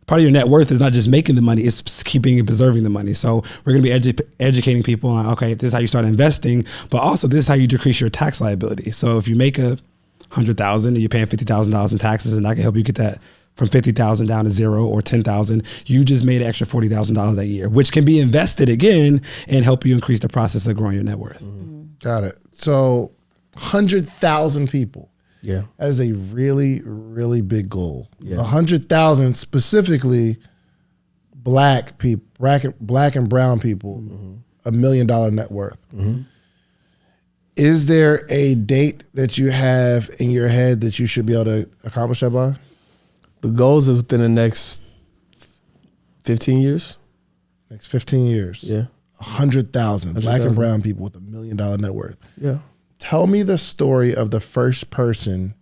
part of your net worth is not just making the money, it's keeping and preserving the money. So we're going to be educating people on, okay, this is how you start investing, but also this is how you decrease your tax liability. So if you make $100,000 and you're paying $50,000 in taxes, and I can help you get that from $50,000 down to 0 or $10,000, you just made an extra $40,000 a year, which can be invested again and help you increase the process of growing your net worth. Got it. So 100,000 people. Yeah, that is a really, really big goal. Yeah. 100,000 specifically black people, black and brown people, $1 million net worth. Is there a date that you have in your head that you should be able to accomplish that by? The goals is within the next 15 years. Next 15 years. Yeah. 100,000 black and brown people with $1 million net worth. Yeah. Tell me the story of the first person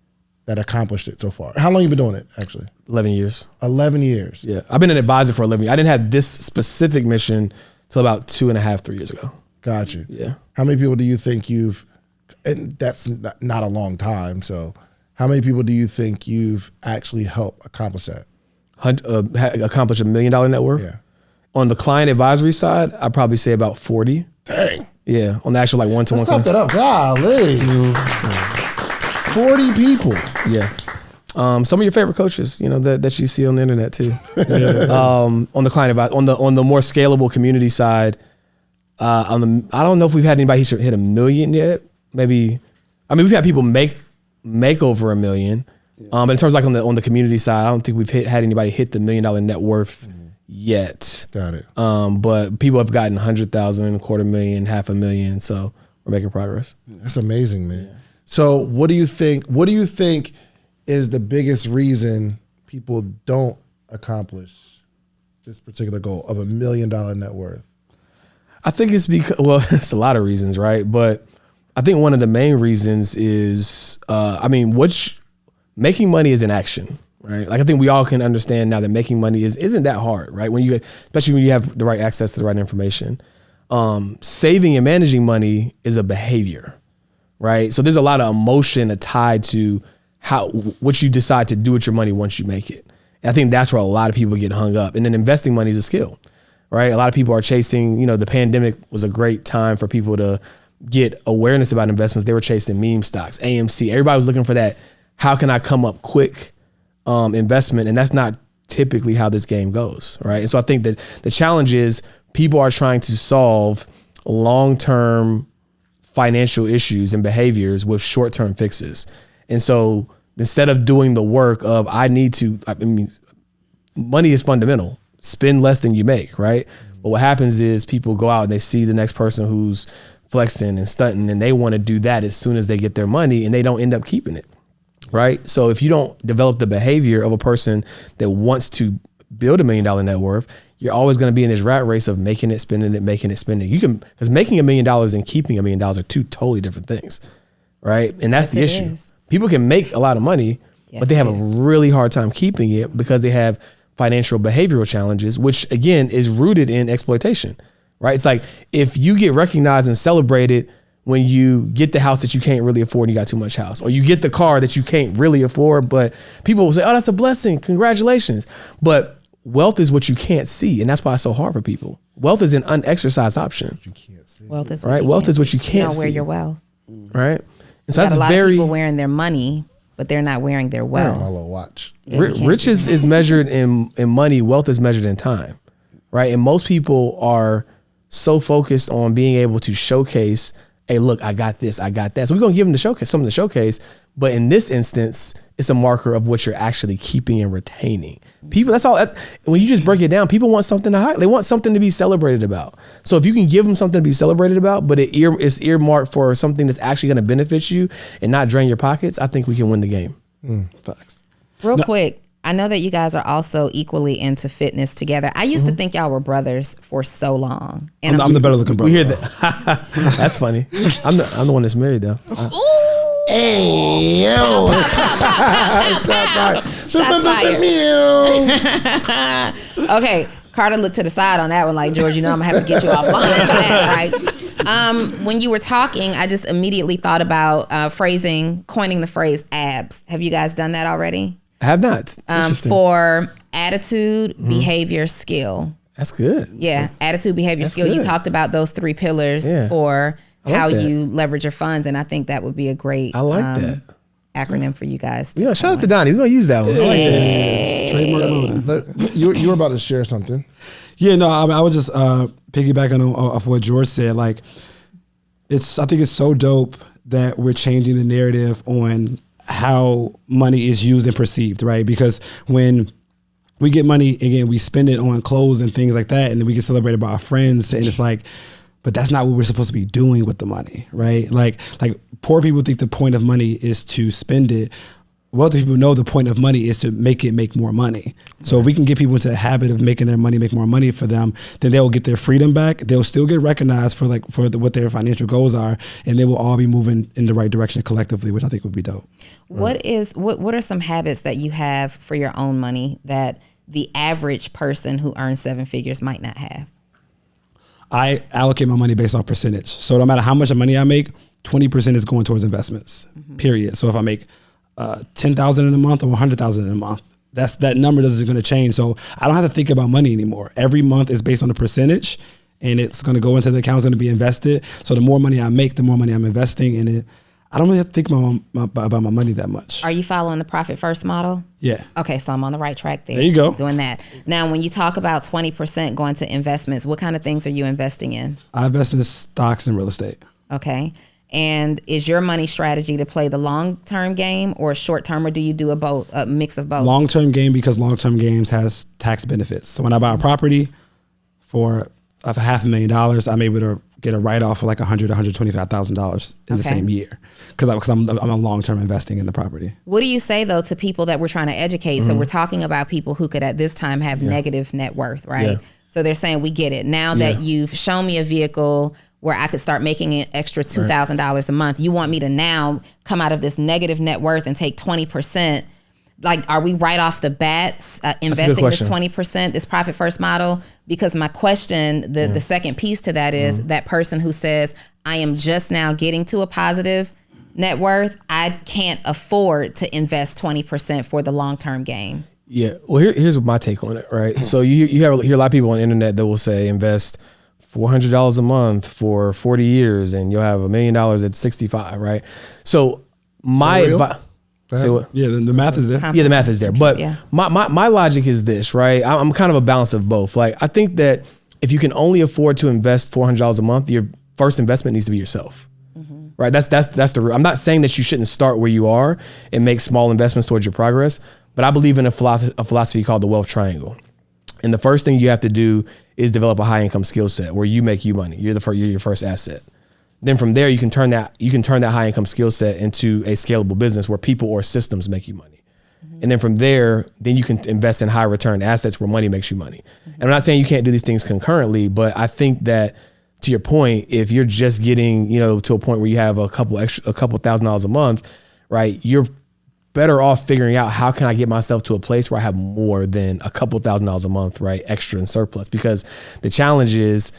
that accomplished it so far. How long you been doing it, actually? 11 years. 11 years. Yeah. I've been an advisor for 11 years. I didn't have this specific mission till about 2.5, 3 years ago. Got you. Yeah. How many people do you think and that's not a long time, so how many people do you think you've actually helped accomplish that? Accomplish $1 million net worth? Yeah. On the client advisory side, I'd probably say about 40. Dang. Yeah, on the actual like one-to-one. Let's stop that up. Golly. 40 people. Yeah. Some of your favorite coaches, that you see on the internet too. On the client advice, on the more scalable community side, I don't know if we've had anybody hit $1 million yet. Maybe, we've had people make over $1 million. But in terms of like on the community side, I don't think we've had anybody hit the $1 million net worth yet. Got it. But people have gotten 100,000, $250,000, $500,000. So we're making progress. That's amazing, man. Yeah. So what do you think is the biggest reason people don't accomplish this particular goal of $1 million net worth? I think it's because, it's a lot of reasons, right? But I think one of the main reasons is, making money is an action, right? Like I think we all can understand now that making money isn't that hard, right? Especially when you have the right access to the right information. Saving and managing money is a behavior, right? So there's a lot of emotion tied to what you decide to do with your money once you make it. And I think that's where a lot of people get hung up. And then investing money is a skill, right? A lot of people are chasing, the pandemic was a great time for people to get awareness about investments. They were chasing meme stocks, AMC. Everybody was looking for that. How can I come up quick investment? And that's not typically how this game goes, right? And so I think that the challenge is people are trying to solve long-term financial issues and behaviors with short-term fixes. And so instead of doing the work of money is fundamental. Spend less than you make, right? But what happens is people go out and they see the next person who's flexing and stunting and they want to do that as soon as they get their money and they don't end up keeping it, right? So if you don't develop the behavior of a person that wants to build $1 million net worth, you're always going to be in this rat race of making it, spending it, making it, spending. Because making $1 million and keeping $1 million are two totally different things, right? And that's the issue. People can make a lot of money, but they have a really hard time keeping it because they have financial behavioral challenges, which again is rooted in exploitation, right? It's like if you get recognized and celebrated when you get the house that you can't really afford and you got too much house, or you get the car that you can't really afford, but people will say, oh, that's a blessing, congratulations. But wealth is what you can't see, and that's why it's so hard for people. Wealth is an unexercised option. You can't see. Wealth is right. Wealth is what you can't see. Wear your wealth, right? And so that's a lot of people wearing their money, but they're not wearing their wealth. My little watch. Riches is measured in money. Wealth is measured in time, right? And most people are so focused on being able to showcase, hey, look, I got this, I got that. So we're going to give them something to showcase. But in this instance, it's a marker of what you're actually keeping and retaining. People, that's all. When you just break it down, people want something to hide. They want something to be celebrated about. So if you can give them something to be celebrated about, but it's earmarked for something that's actually going to benefit you and not drain your pockets, I think we can win the game. Facts. Real quick, I know that you guys are also equally into fitness together. I used to think y'all were brothers for so long. And I'm the better looking brother. We hear that. That's funny. I'm the one that's married though. Hey, yo. Shots fired. Okay, Carter looked to the side on that one like, George, I'm going to have to get you offline for that, right? When you were talking, I just immediately thought about coining the phrase abs. Have you guys done that already? I have not. For attitude, behavior, skill. That's good. Yeah, attitude, behavior, skill. Good. You talked about those 3 pillars for how you leverage your funds, and I think that would be a great that acronym for you guys. Shout out to Donnie. We're going to use that one. Trademark. You were about to share something. Yeah, no, I was just piggybacking off what George said. Like, I think it's so dope that we're changing the narrative on how money is used and perceived, right? Because when we get money, again, we spend it on clothes and things like that, and then we get celebrated by our friends, and it's like, but that's not what we're supposed to be doing with the money, right? Like poor people think the point of money is to spend it. Wealthy people know the point of money is to make more money. So if we can get people into the habit of making their money make more money for them, then they'll get their freedom back. They'll still get recognized for what their financial goals are, and they will all be moving in the right direction collectively, which I think would be dope. What are some habits that you have for your own money that the average person who earns 7 figures might not have? I allocate my money based on percentage. So no matter how much money I make, 20% is going towards investments, period. So if I make $10,000 in a month or $100,000 in a month, that number isn't going to change. So I don't have to think about money anymore. Every month is based on a percentage, and it's going to go into the account, it's going to be invested. So the more money I make, the more money I'm investing in it. I don't really have to think about my money that much. Are you following the profit first model? Yeah. Okay, so I'm on the right track there. There you go. Doing that. Now, when you talk about 20% going to investments, what kind of things are you investing in? I invest in stocks and real estate. Okay. And is your money strategy to play the long-term game or short-term, or do you do a mix of both? Long-term game, because long-term games has tax benefits. So when I buy a property for $500,000, I'm able to get a write-off for like $100,000 to $125,000 in the same year because I'm a long-term investing in the property. What do you say though to people that we're trying to educate? So we're talking about people who could at this time have negative net worth, right? Yeah. So they're saying, we get it. Now that you've shown me a vehicle where I could start making an extra $2,000 a month, you want me to now come out of this negative net worth and take 20%. like, are we right off the bat investing this 20%, this profit first model? Because my question, the second piece to that is that person who says, I am just now getting to a positive net worth, I can't afford to invest 20% for the long-term gain. Yeah. Well, here's my take on it, right? So you hear a lot of people on the internet that will say invest $400 a month for 40 years and you'll have $1 million at 65, right? So my advice... Say what? Yeah, the math is there. Yeah, the math is there. But my logic is this, right? I'm kind of a balance of both. Like, I think that if you can only afford to invest $400 a month, your first investment needs to be yourself. Right? That's the. I'm not saying that you shouldn't start where you are and make small investments towards your progress, but I believe in a philosophy called the wealth triangle. And the first thing you have to do is develop a high income skill set where you make you money. You're your first asset. Then from there, you can turn that high income skill set into a scalable business where people or systems make you money. And then from there, then you can invest in high return assets where money makes you money. And I'm not saying you can't do these things concurrently, but I think that, to your point, if you're just getting, to a point where you have a couple $1,000s a month, right, you're better off figuring out how can I get myself to a place where I have more than a couple $1,000s a month, right, extra and surplus. Because the challenge is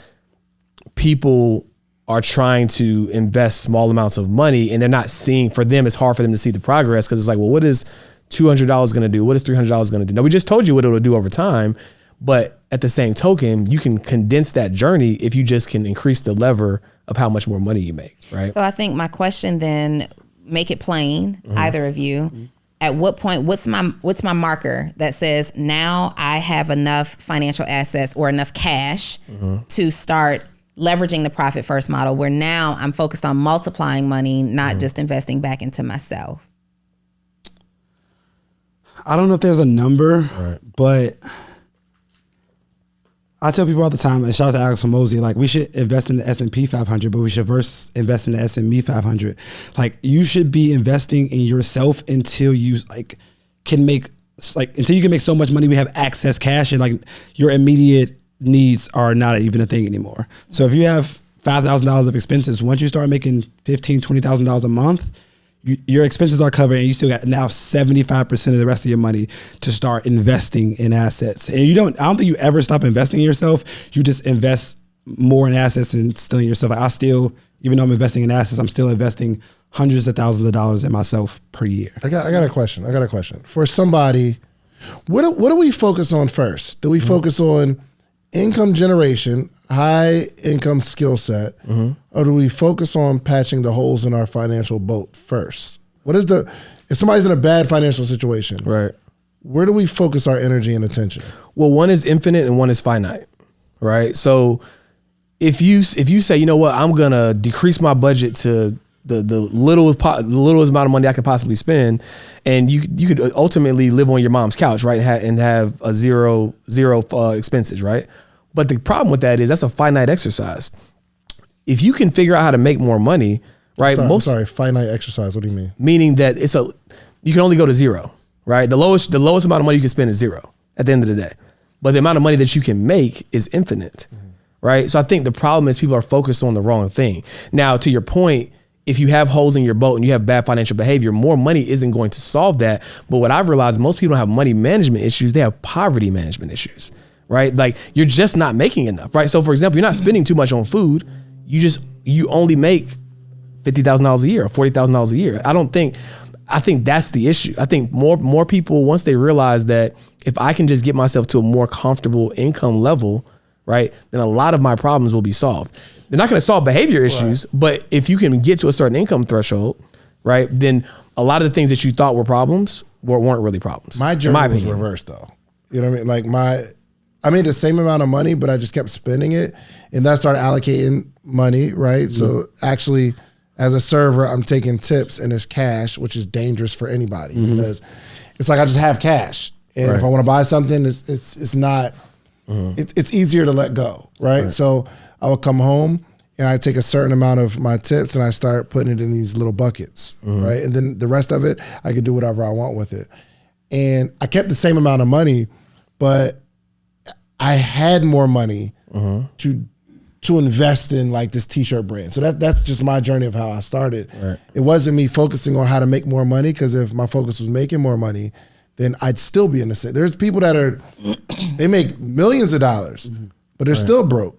people are trying to invest small amounts of money and they're not seeing, for them, it's hard for them to see the progress because it's like, well, what is $200 going to do? What is $300 going to do? Now, we just told you what it'll do over time, but at the same token, you can condense that journey if you just can increase the lever of how much more money you make, right? So I think my question then, make it plain, either of you. At what point, what's my marker that says now I have enough financial assets or enough cash to start leveraging the profit first model where now I'm focused on multiplying money, not just investing back into myself? I don't know if there's a number, but I tell people all the time, and shout out to Alex Hormozy, like, we should invest in the S&P 500, but we should first invest in the S&P 500. Like, you should be investing in yourself until you until you can make so much money, we have excess cash and like your immediate needs are not even a thing anymore. So if you have $5,000 of expenses, once you start making $15,000, $20,000 a month, your expenses are covered and you still got now 75% of the rest of your money to start investing in assets. And I don't think you ever stop investing in yourself. You just invest more in assets and still in yourself. I still, even though I'm investing in assets, I'm still investing hundreds of thousands of dollars in myself per year. I got a question. For somebody, what do we focus on first? Do we focus on income generation, high income skill set, or do we focus on patching the holes in our financial boat first? If somebody's in a bad financial situation, right, where do we focus our energy and attention? Well, one is infinite and one is finite, right? So if you say, you know what, I'm gonna decrease my budget to the littlest amount of money I could possibly spend, and you could ultimately live on your mom's couch, right, and have a zero expenses, right? But the problem with that is that's a finite exercise. If you can figure out how to make more money, right? Finite exercise. What do you mean? Meaning that you can only go to zero, right? The lowest amount of money you can spend is zero at the end of the day, but the amount of money that you can make is infinite, right? So I think the problem is people are focused on the wrong thing. Now, to your point, if you have holes in your boat and you have bad financial behavior, more money isn't going to solve that. But what I've realized, most people don't have money management issues. They have poverty management issues, right? Like, you're just not making enough, right? So for example, you're not spending too much on food. You only make $50,000 a year or $40,000 a year. I think that's the issue. I think more people, once they realize that if I can just get myself to a more comfortable income level, right, then a lot of my problems will be solved. They're not going to solve behavior issues, but if you can get to a certain income threshold, right, then a lot of the things that you thought were problems weren't really problems. My journey was reversed, though. You know what I mean? Like, I made the same amount of money, but I just kept spending it, and then I started allocating money, right? Mm-hmm. So actually, as a server, I'm taking tips and it's cash, which is dangerous for anybody because it's like I just have cash, and if I want to buy something, it's not. It's easier to let go, right? So I would come home and I take a certain amount of my tips and I start putting it in these little buckets, right? And then the rest of it, I could do whatever I want with it. And I kept the same amount of money, but I had more money to invest in, like, this t-shirt brand. So that's just my journey of how I started. Right. It wasn't me focusing on how to make more money, because if my focus was making more money, then I'd still be in the same. There's people that they make millions of dollars, but they're still broke.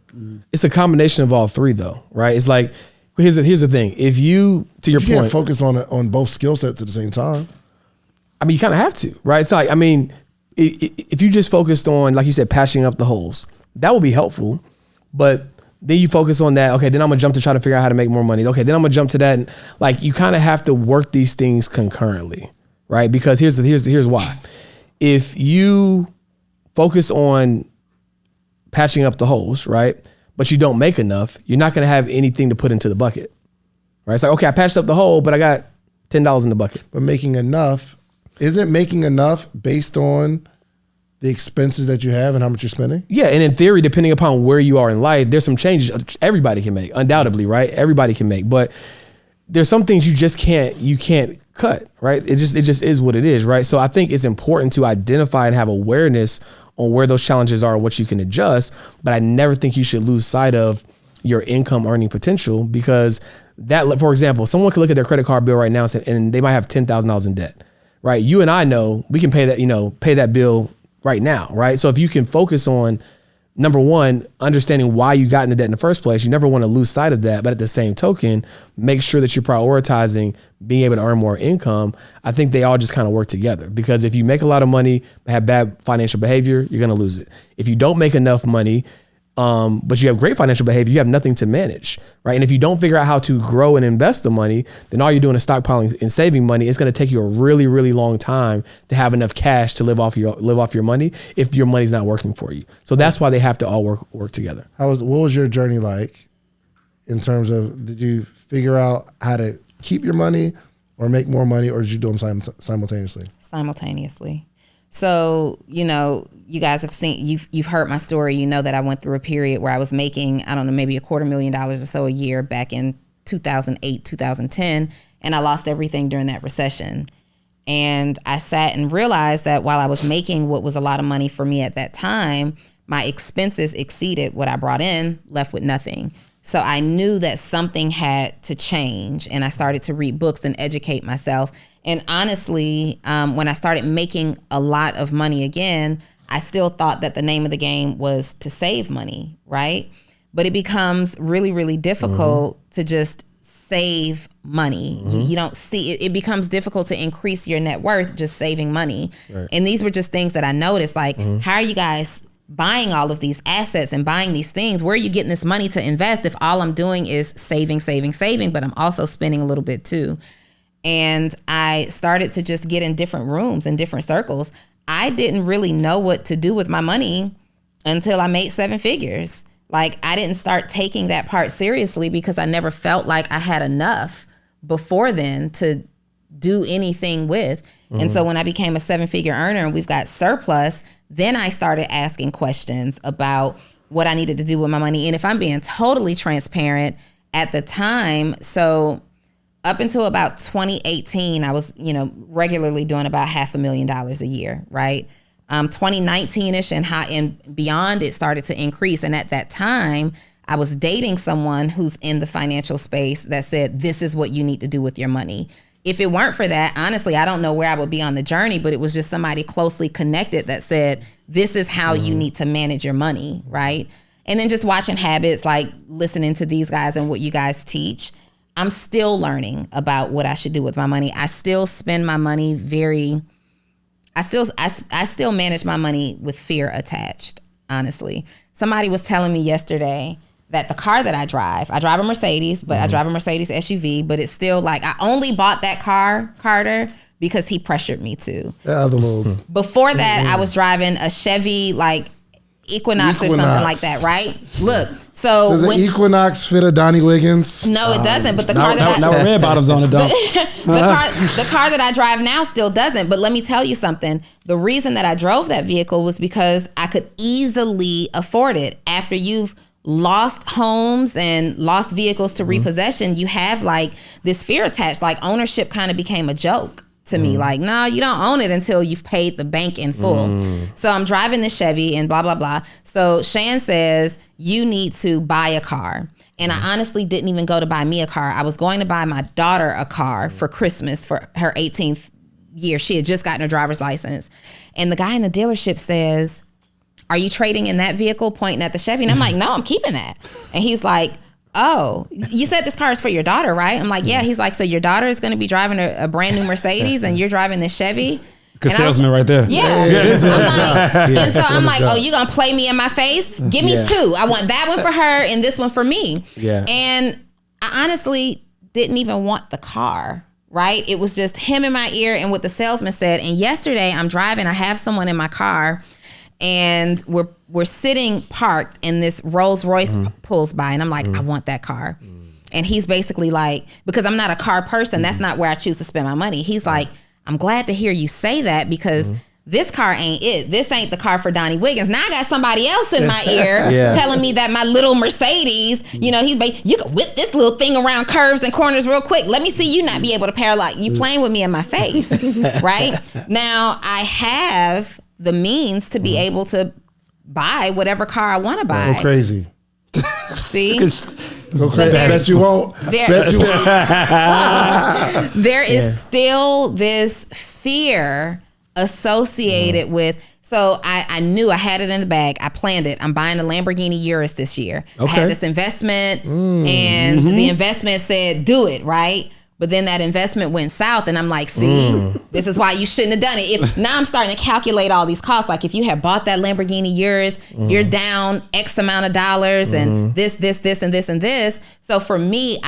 It's a combination of all three though, right? It's like, here's the thing. If you, to your point, you can't focus on both skill sets at the same time. I mean, you kind of have to, right? It's like, I mean, if you just focused on, like you said, patching up the holes, that would be helpful. But then you focus on that. Okay, then I'm gonna jump to try to figure out how to make more money. Okay, then I'm gonna jump to that. And like, you kind of have to work these things concurrently, right? Because here's why. If you focus on patching up the holes, right, but you don't make enough, you're not gonna have anything to put into the bucket, right? It's like, okay, I patched up the hole, but I got $10 in the bucket. But making enough, isn't making enough based on the expenses that you have and how much you're spending? Yeah, and in theory, depending upon where you are in life, there's some changes everybody can make, undoubtedly, right? Everybody can make, but there's some things you can't cut, right? It just is what it is, right? So I think it's important to identify and have awareness on where those challenges are and what you can adjust, but I never think you should lose sight of your income earning potential, because that, for example, someone could look at their credit card bill right now and they might have $10,000 in debt, right? You and I know we can pay that bill right now, right? So if you can focus on, number one, understanding why you got into debt in the first place, you never want to lose sight of that. But at the same token, make sure that you're prioritizing being able to earn more income. I think they all just kind of work together, because if you make a lot of money but have bad financial behavior, you're going to lose it. If you don't make enough money, but you have great financial behavior, you have nothing to manage, right? And if you don't figure out how to grow and invest the money, then all you're doing is stockpiling and saving money. It's going to take you a really, really long time to have enough cash to live off your money if your money's not working for you. So that's why they have to all work together. What was your journey like in terms of, did you figure out how to keep your money or make more money, or did you do them simultaneously? Simultaneously. So, you guys have seen, you've heard my story. You know that I went through a period where I was making, I don't know, maybe $250,000 or so a year back in 2008, 2010. And I lost everything during that recession. And I sat and realized that while I was making what was a lot of money for me at that time, my expenses exceeded what I brought in, left with nothing. So I knew that something had to change, and I started to read books and educate myself. And honestly, when I started making a lot of money again, I still thought that the name of the game was to save money, right? But it becomes really, really difficult to just save money. You don't see it. It becomes difficult to increase your net worth just saving money. Right. And these were just things that I noticed, like, how are you guys buying all of these assets and buying these things? Where are you getting this money to invest if all I'm doing is saving, but I'm also spending a little bit too? And I started to just get in different rooms and different circles. I didn't really know what to do with my money until I made 7 figures. Like, I didn't start taking that part seriously because I never felt like I had enough before then to do anything with. And so when I became a 7-figure earner and we've got surplus, then I started asking questions about what I needed to do with my money. And if I'm being totally transparent, at the time, so up until about 2018, I was, regularly doing about $500,000 a year, right? 2019-ish and beyond, it started to increase. And at that time, I was dating someone who's in the financial space that said, this is what you need to do with your money. If it weren't for that, honestly, I don't know where I would be on the journey, but it was just somebody closely connected that said, this is how you need to manage your money, right? And then just watching habits, like listening to these guys and what you guys teach, I'm still learning about what I should do with my money. I still spend my money I still manage my money with fear attached, honestly. Somebody was telling me yesterday that the car that I drive a Mercedes, but I drive a Mercedes SUV, but it's still like, I only bought that car, Carter, because he pressured me to. Before that, I was driving a Chevy, like Equinox or something like that, right? Look, so does the Equinox fit a Donnie Wiggins? No, it doesn't. But the car now red bottoms on it, though. the car that I drive now still doesn't. But let me tell you something. The reason that I drove that vehicle was because I could easily afford it. After you've lost homes and lost vehicles to repossession, you have like this fear attached. Like, ownership kind of became a joke to me. Like, no, you don't own it until you've paid the bank in full. So I'm driving the Chevy and blah, blah, blah. So Shan says, you need to buy a car. And I honestly didn't even go to buy me a car. I was going to buy my daughter a car for Christmas for her 18th year. She had just gotten her driver's license. And the guy in the dealership says, "Are you trading in that vehicle?" Pointing at the Chevy. And I'm like, "No, I'm keeping that." And he's like, "Oh, you said this car is for your daughter, right?" I'm like, "Yeah." He's like, "So your daughter is going to be driving a brand new Mercedes and you're driving this Chevy?" Because salesman right there. Yeah. And so I'm like, "Oh, you going to play me in my face? Give me two. I want that one for her and this one for me." Yeah. And I honestly didn't even want the car, right? It was just him in my ear and what the salesman said. And yesterday I'm driving, I have someone in my car and we're sitting parked and this Rolls Royce pulls by and I'm like, "I want that car." And he's basically like, because I'm not a car person, that's not where I choose to spend my money. He's like, "I'm glad to hear you say that because this car ain't it. This ain't the car for Donnie Wiggins. Now I got somebody else in my ear telling me that my little Mercedes, you know, you can whip this little thing around curves and corners real quick. Let me see you not be able to paralyze. You playing with me in my face, right? Now I have the means to be able to buy whatever car I want to buy." Go crazy. See? Go crazy. Bet you won't. There is still this fear associated with. So I knew I had it in the bag. I planned it. I'm buying a Lamborghini Urus this year. I had this investment and the investment said, "Do it," right? But then that investment went south and I'm like, "See, this is why you shouldn't have done it." Now I'm starting to calculate all these costs. Like if you had bought that Lamborghini Urus, you're down X amount of dollars and this, and this. So for me,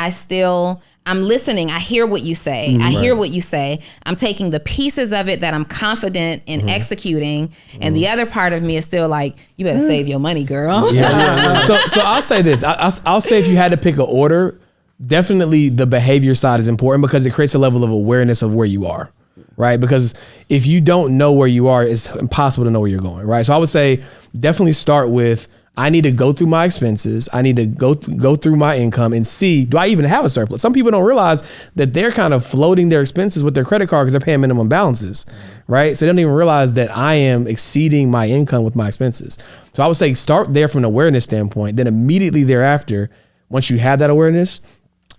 I'm listening. I hear what you say. I hear what you say. I'm taking the pieces of it that I'm confident in executing. And the other part of me is still like, "You better save your money, girl." So I'll say this. I'll say if you had to pick an order, definitely the behavior side is important because it creates a level of awareness of where you are, right? Because if you don't know where you are, it's impossible to know where you're going, right? So I would say definitely start with, I need to go through my expenses. I need to go through my income and see, do I even have a surplus? Some people don't realize that they're kind of floating their expenses with their credit card because they're paying minimum balances, right? So they don't even realize that I am exceeding my income with my expenses. So I would say start there from an awareness standpoint. Then immediately thereafter, once you have that awareness,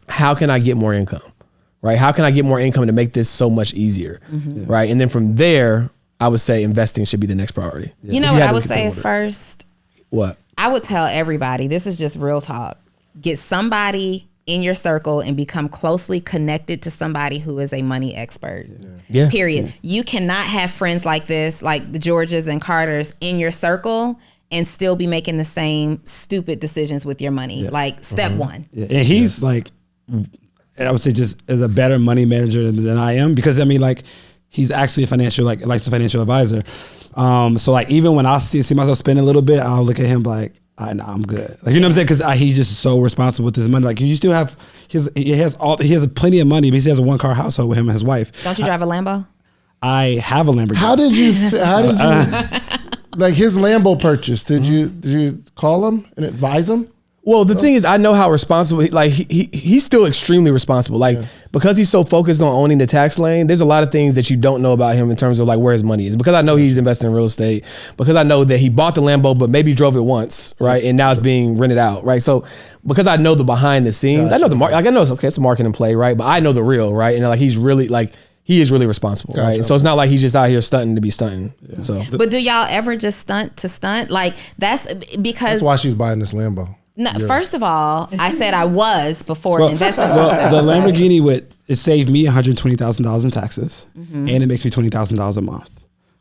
how can I get more income, right? How can I get more income to make this so much easier, right? And then from there, I would say investing should be the next priority. You know what I would say is first? What? I would tell everybody, this is just real talk, get somebody in your circle and become closely connected to somebody who is a money expert. Yeah. Period. You cannot have friends like this, like the Georges and Carters in your circle and still be making the same stupid decisions with your money. Like step one. And he's like, I would say just as a better money manager than I am, because I mean, like, he's actually a licensed financial advisor. So like, even when I see myself spending a little bit, I'll look at him like, I'm good. Like, you know what I'm saying? Cause he's just so responsible with his money. Like, you still have, he has plenty of money, but he has a 1-car household with him and his wife. Don't you drive a Lambo? I have a Lamborghini. How did you like his Lambo purchase? Did you call him and advise him? Well, the thing is, I know how responsible, he's still extremely responsible. Because he's so focused on owning the tax lane, there's a lot of things that you don't know about him in terms of like where his money is. Because I know he's investing in real estate, because I know that he bought the Lambo, but maybe drove it once, right? And now it's being rented out, right? So because I know the behind the scenes, I know the market, like I know it's a marketing play, right? But I know the real, right? And like he is really responsible, right? So it's not like he's just out here stunting to be stunting. Yeah. So, but do y'all ever just stunt to stunt? Like that's why she's buying this Lambo. No, first of all, I said I was before the investment. The Lamborghini it saved me $120,000 in taxes, and it makes me $20,000 a month.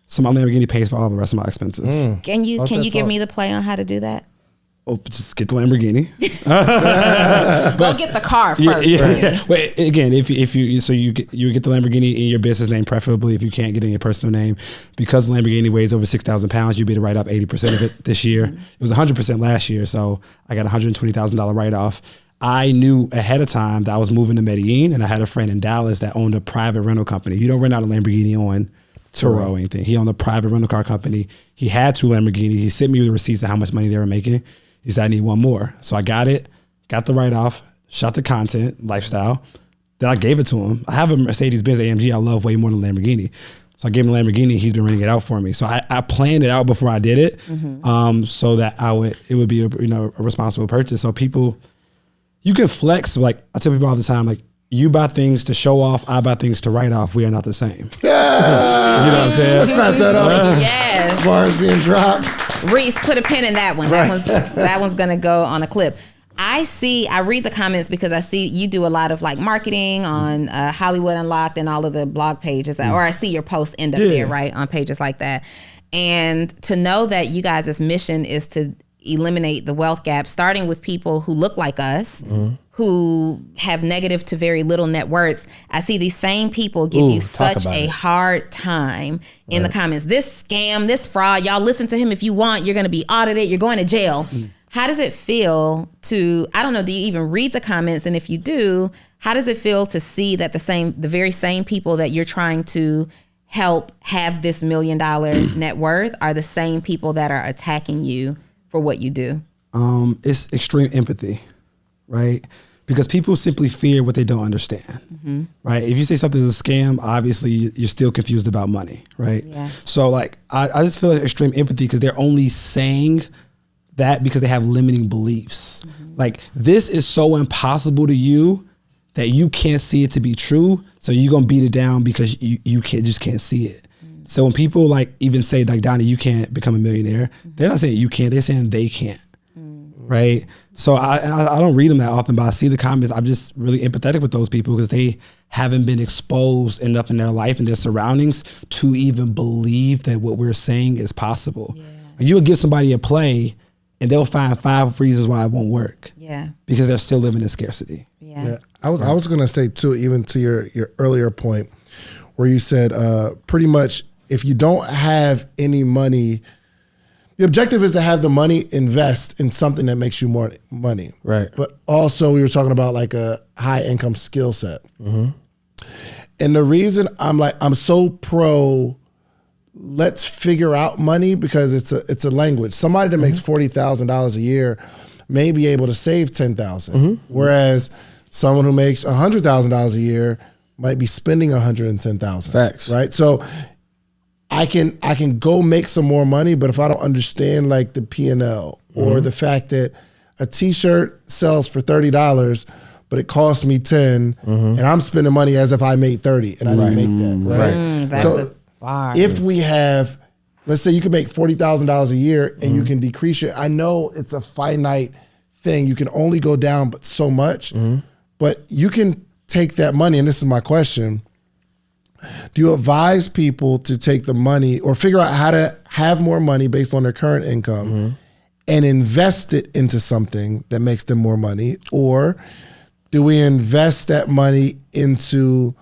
So my Lamborghini pays for all the rest of my expenses. Can you give me the play on how to do that? Oh, just get the Lamborghini. Go get the car first. Yeah. Wait, again, if you get the Lamborghini in your business name, preferably. If you can't get it in your personal name, because the Lamborghini weighs over 6,000 pounds, you'd be able to write off 80% of it this year. It was 100% last year, so I got $120,000 write off. I knew ahead of time that I was moving to Medellin, and I had a friend in Dallas that owned a private rental company. You don't rent out a Lamborghini on Turo or anything. He owned a private rental car company. He had 2 Lamborghinis. He sent me the receipts of how much money they were making. He said, I need one more. So I got it, got the write-off, shot the content, lifestyle. Then I gave it to him. I have a Mercedes-Benz AMG I love way more than Lamborghini. So I gave him a Lamborghini. He's been renting it out for me. So I planned it out before I did it, so that it would be a responsible purchase. So people, you can flex. Like I tell people all the time, like you buy things to show off, I buy things to write off. We are not the same. Yeah. You know what I'm saying? Let's clap that up. Yes. Bars being dropped. Reese, put a pin in that one. That one's gonna go on a clip. I read the comments because I see you do a lot of like marketing on Hollywood Unlocked and all of the blog pages, or I see your posts end up there, right, on pages like that. And to know that you guys' mission is to eliminate the wealth gap, starting with people who look like us, who have negative to very little net worths. I see these same people give you such a hard time in the comments. This scam, this fraud, y'all listen to him if you want. You're going to be audited. You're going to jail. How does it feel to, I don't know, do you even read the comments? And if you do, how does it feel to see that the very same people that you're trying to help have this $1 million net worth are the same people that are attacking you for what you do? It's extreme empathy, right? Because people simply fear what they don't understand, right? If you say something is a scam, obviously you're still confused about money, right? Yeah. So like, I just feel like extreme empathy because they're only saying that because they have limiting beliefs. Like, this is so impossible to you that you can't see it to be true. So you're gonna beat it down because you just can't see it. So when people like even say like, Donnie, you can't become a millionaire, they're not saying you can't, they're saying they can't. Right. So I don't read them that often, but I see the comments. I'm just really empathetic with those people because they haven't been exposed enough in their life and their surroundings to even believe that what we're saying is possible. Yeah. You would give somebody a play and they'll find 5 reasons why it won't work. Yeah. Because they're still living in scarcity. Yeah. I was gonna say too, even to your earlier point where you said pretty much if you don't have any money, the objective is to have the money invest in something that makes you more money. Right. But also we were talking about like a high income skill set. And the reason I'm so pro let's figure out money because it's a language. Somebody that makes $40,000 a year may be able to save $10,000, whereas someone who makes $100,000 a year might be spending $110,000. Facts. Right. So I can go make some more money, but if I don't understand like the P&L or the fact that a t-shirt sells for $30, but it costs me 10 and I'm spending money as if I made 30 and I didn't make that. Right. So if we have, let's say you can make $40,000 a year and you can decrease it. I know it's a finite thing. You can only go down but so much, but you can take that money. And this is my question. Do you advise people to take the money or figure out how to have more money based on their current income and invest it into something that makes them more money? Or do we invest that money into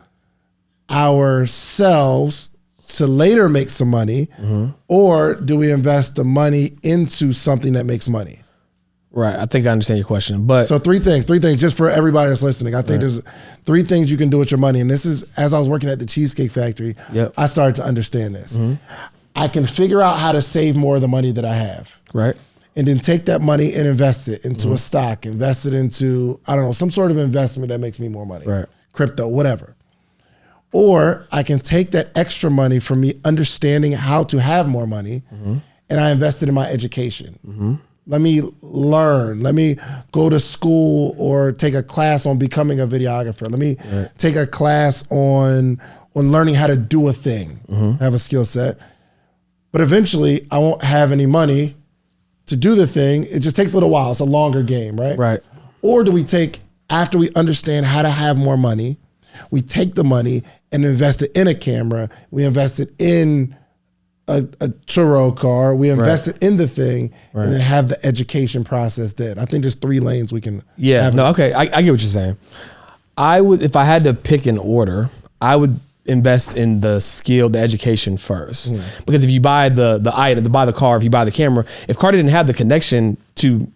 ourselves to later make some money? Or do we invest the money into something that makes money? Right. I think I understand your question. But so three things just for everybody that's listening. I think there's 3 things you can do with your money. And this is, as I was working at the Cheesecake Factory, I started to understand this. I can figure out how to save more of the money that I have. Right. And then take that money and invest it into a stock, invest it into, I don't know, some sort of investment that makes me more money. Right. Crypto, whatever. Or I can take that extra money from me understanding how to have more money and I invest it in my education. Let me learn. Let me go to school or take a class on becoming a videographer. Let me take a class on learning how to do a thing, have a skill set. But eventually I won't have any money to do the thing. It just takes a little while. It's a longer game, right? Right. Or do we take, after we understand how to have more money, we take the money and invest it in a camera. We invest it in a Turo car. We invest it in the thing and then have the education process then. I think there's 3 lanes we can have. Okay. I get what you're saying. I would, if I had to pick an order, I would invest in the skill, the education first. Because if you buy the item, to buy the car, if you buy the camera, if Carter didn't have the connection to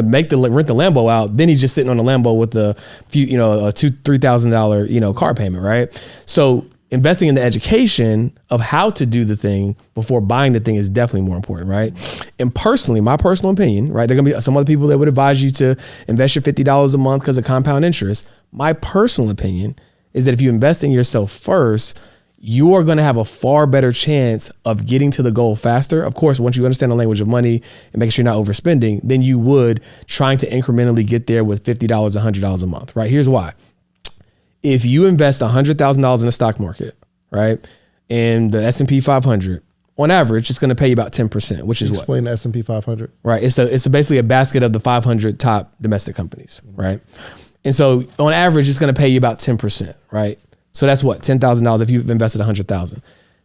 make rent the Lambo out, then he's just sitting on the Lambo with a few, a $2,000-$3,000, car payment, right? So investing in the education of how to do the thing before buying the thing is definitely more important, right? And personally, my personal opinion, right? There are gonna be some other people that would advise you to invest your $50 a month because of compound interest. My personal opinion is that if you invest in yourself first, you are going to have a far better chance of getting to the goal faster. Of course, once you understand the language of money and make sure you're not overspending, than you would trying to incrementally get there with $50, $100 a month, right? Here's why. if you invest $100,000 in the stock market, right, and the S&P 500, on average, it's going to pay you about 10%, which is what? Explain the S&P 500. Right. It's basically a basket of the 500 top domestic companies, right? And so on average, it's going to pay you about 10%, right? So that's what, $10,000 if you've invested $100,000.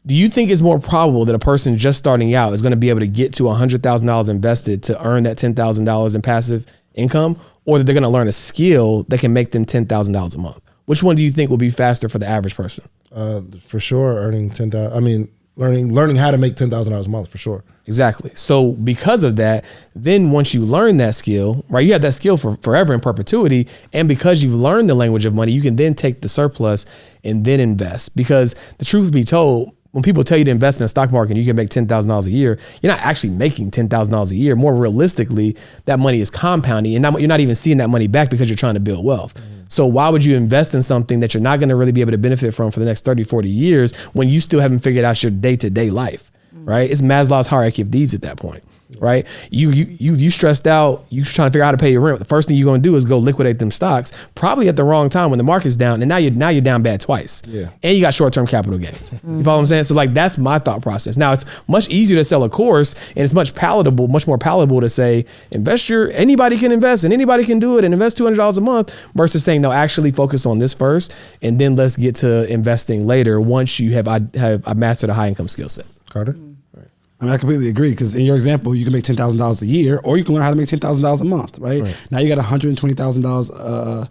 Do you think it's more probable that a person just starting out is going to be able to get to $100,000 invested to earn that $10,000 in passive income, or that they're going to learn a skill that can make them $10,000 a month? Which one do you think will be faster for the average person? For sure, earning 10,000. I mean, learning how to make $10,000 a month for sure. Exactly. So because of that, then once you learn that skill, right, you have that skill for forever in perpetuity. And because you've learned the language of money, you can then take the surplus and then invest. Because the truth be told, when people tell you to invest in the stock market and you can make $10,000 a year, you're not actually making $10,000 a year. More realistically, that money is compounding, and you're not even seeing that money back because you're trying to build wealth. So why would you invest in something that you're not going to really be able to benefit from for the next 30, 40 years when you still haven't figured out your day-to-day life, right? It's Maslow's hierarchy of needs at that point, right? You stressed out, you trying to figure out how to pay your rent. The first thing you're going to do is go liquidate them stocks, probably at the wrong time when the market's down, and now you're down bad twice. Yeah. And you got short-term capital gains. You follow what I'm saying? So like that's my thought process. Now it's much easier to sell a course, and it's much more palatable to say anybody can invest and anybody can do it and invest $200 a month versus saying no, actually focus on this first and then let's get to investing later once you have mastered a high income skill set. Carter? I mean, I completely agree, because in your example, you can make $10,000 a year, or you can learn how to make $10,000 a month, right? Now you got $120,000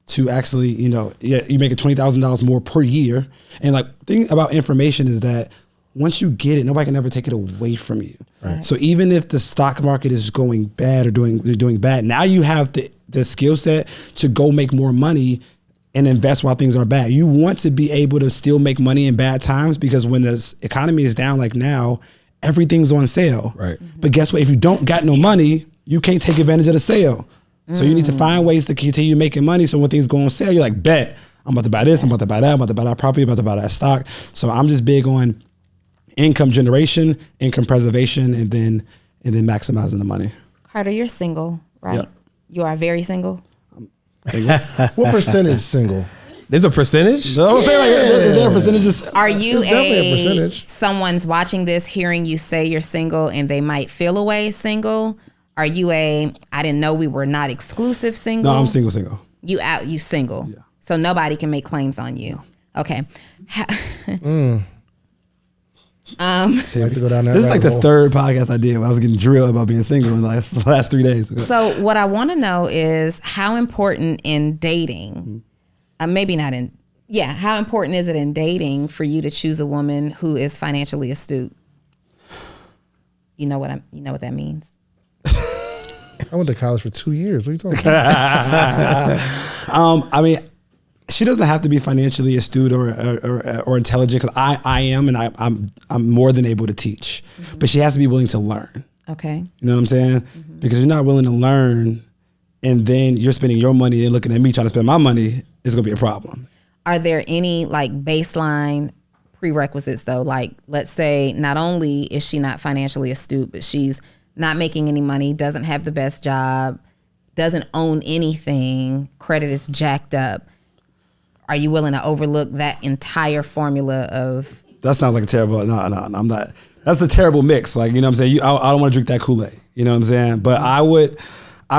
to actually, you're making $20,000 more per year. And like, the thing about information is that once you get it, nobody can ever take it away from you. Right. So even if the stock market is going bad or doing bad, now you have the skill set to go make more money and invest while things are bad. You want to be able to still make money in bad times, because when the economy is down like now, everything's on sale. Right. But guess what? If you don't got no money, you can't take advantage of the sale. So you need to find ways to continue making money. So when things go on sale, you're like, bet, I'm about to buy this, I'm about to buy that, I'm about to buy that property, I'm about to buy that stock. So I'm just big on income generation, income preservation, and then maximizing the money. Carter, you're single, right? Yep. You are very single. What percentage single? There's a percentage? No, is there a percentage? Are you definitely a percentage. Someone's watching this, hearing you say you're single, and they might feel away single? Are you I didn't know we were not exclusive single? No, I'm single. You single. Yeah. So nobody can make claims on you. No. Okay. Like to go down that This is like the hole. third podcast I did where I was getting drilled about being single in the last 3 days. So what I want to know is how important in dating, how important is it in dating for you to choose a woman who is financially astute? You know what that means? I went to college for 2 years. What are you talking about? I mean, she doesn't have to be financially astute or intelligent, because I am, and I'm more than able to teach. Mm-hmm. But she has to be willing to learn. Okay. You know what I'm saying? Mm-hmm. Because if you're not willing to learn, and then you're spending your money and looking at me trying to spend my money, it's gonna be a problem. Are there any like baseline prerequisites though? Like, let's say not only is she not financially astute, but she's not making any money, doesn't have the best job, doesn't own anything, credit is jacked up. Are you willing to overlook that entire formula of? That sounds like a terrible, no, I'm not. That's a terrible mix. Like, you know what I'm saying? I don't want to drink that Kool-Aid. You know what I'm saying? But I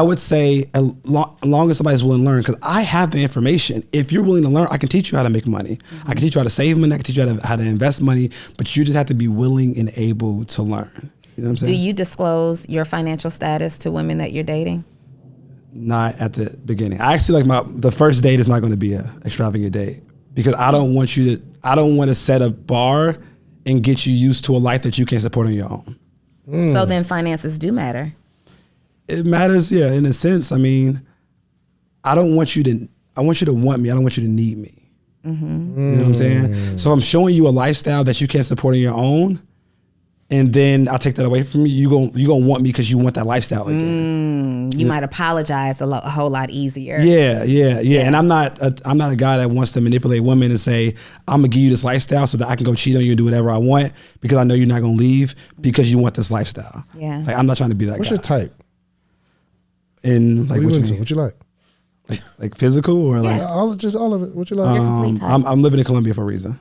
would say as long as somebody's willing to learn, because I have the information. If you're willing to learn, I can teach you how to make money. Mm-hmm. I can teach you how to save money. I can teach you how to invest money, but you just have to be willing and able to learn. You know what I'm saying? Do you disclose your financial status to women that you're dating? Not at the beginning. I actually the first date is not going to be an extravagant date, because I don't want to set a bar and get you used to a life that you can't support on your own. So then finances do matter. It matters, yeah, in a sense. I mean, I want you to want me. I don't want you to need me. Mm-hmm. You know what I'm saying? So I'm showing you a lifestyle that you can't support on your own, and then I'll take that away from you. You gonna want me because you want that lifestyle again. You might apologize a whole lot easier. Yeah. And I'm not a guy that wants to manipulate women and say, I'm gonna give you this lifestyle so that I can go cheat on you and do whatever I want, because I know you're not gonna leave because you want this lifestyle. Yeah. Like, I'm not trying to be that What's guy. your type? And like, what you like? Like physical or like? All of it. What you like? I'm living in Colombia for a reason.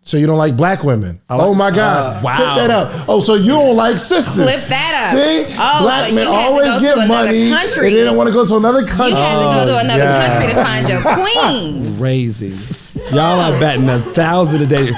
So you don't like black women? Oh my gosh! Wow. Flip that up. Oh, so you don't like sisters? Flip that up. See, black so men you had to always go get to another money, country. and they don't want to go to another country. You had to go to another country to find your queens. Crazy. Y'all are batting 1,000 a day.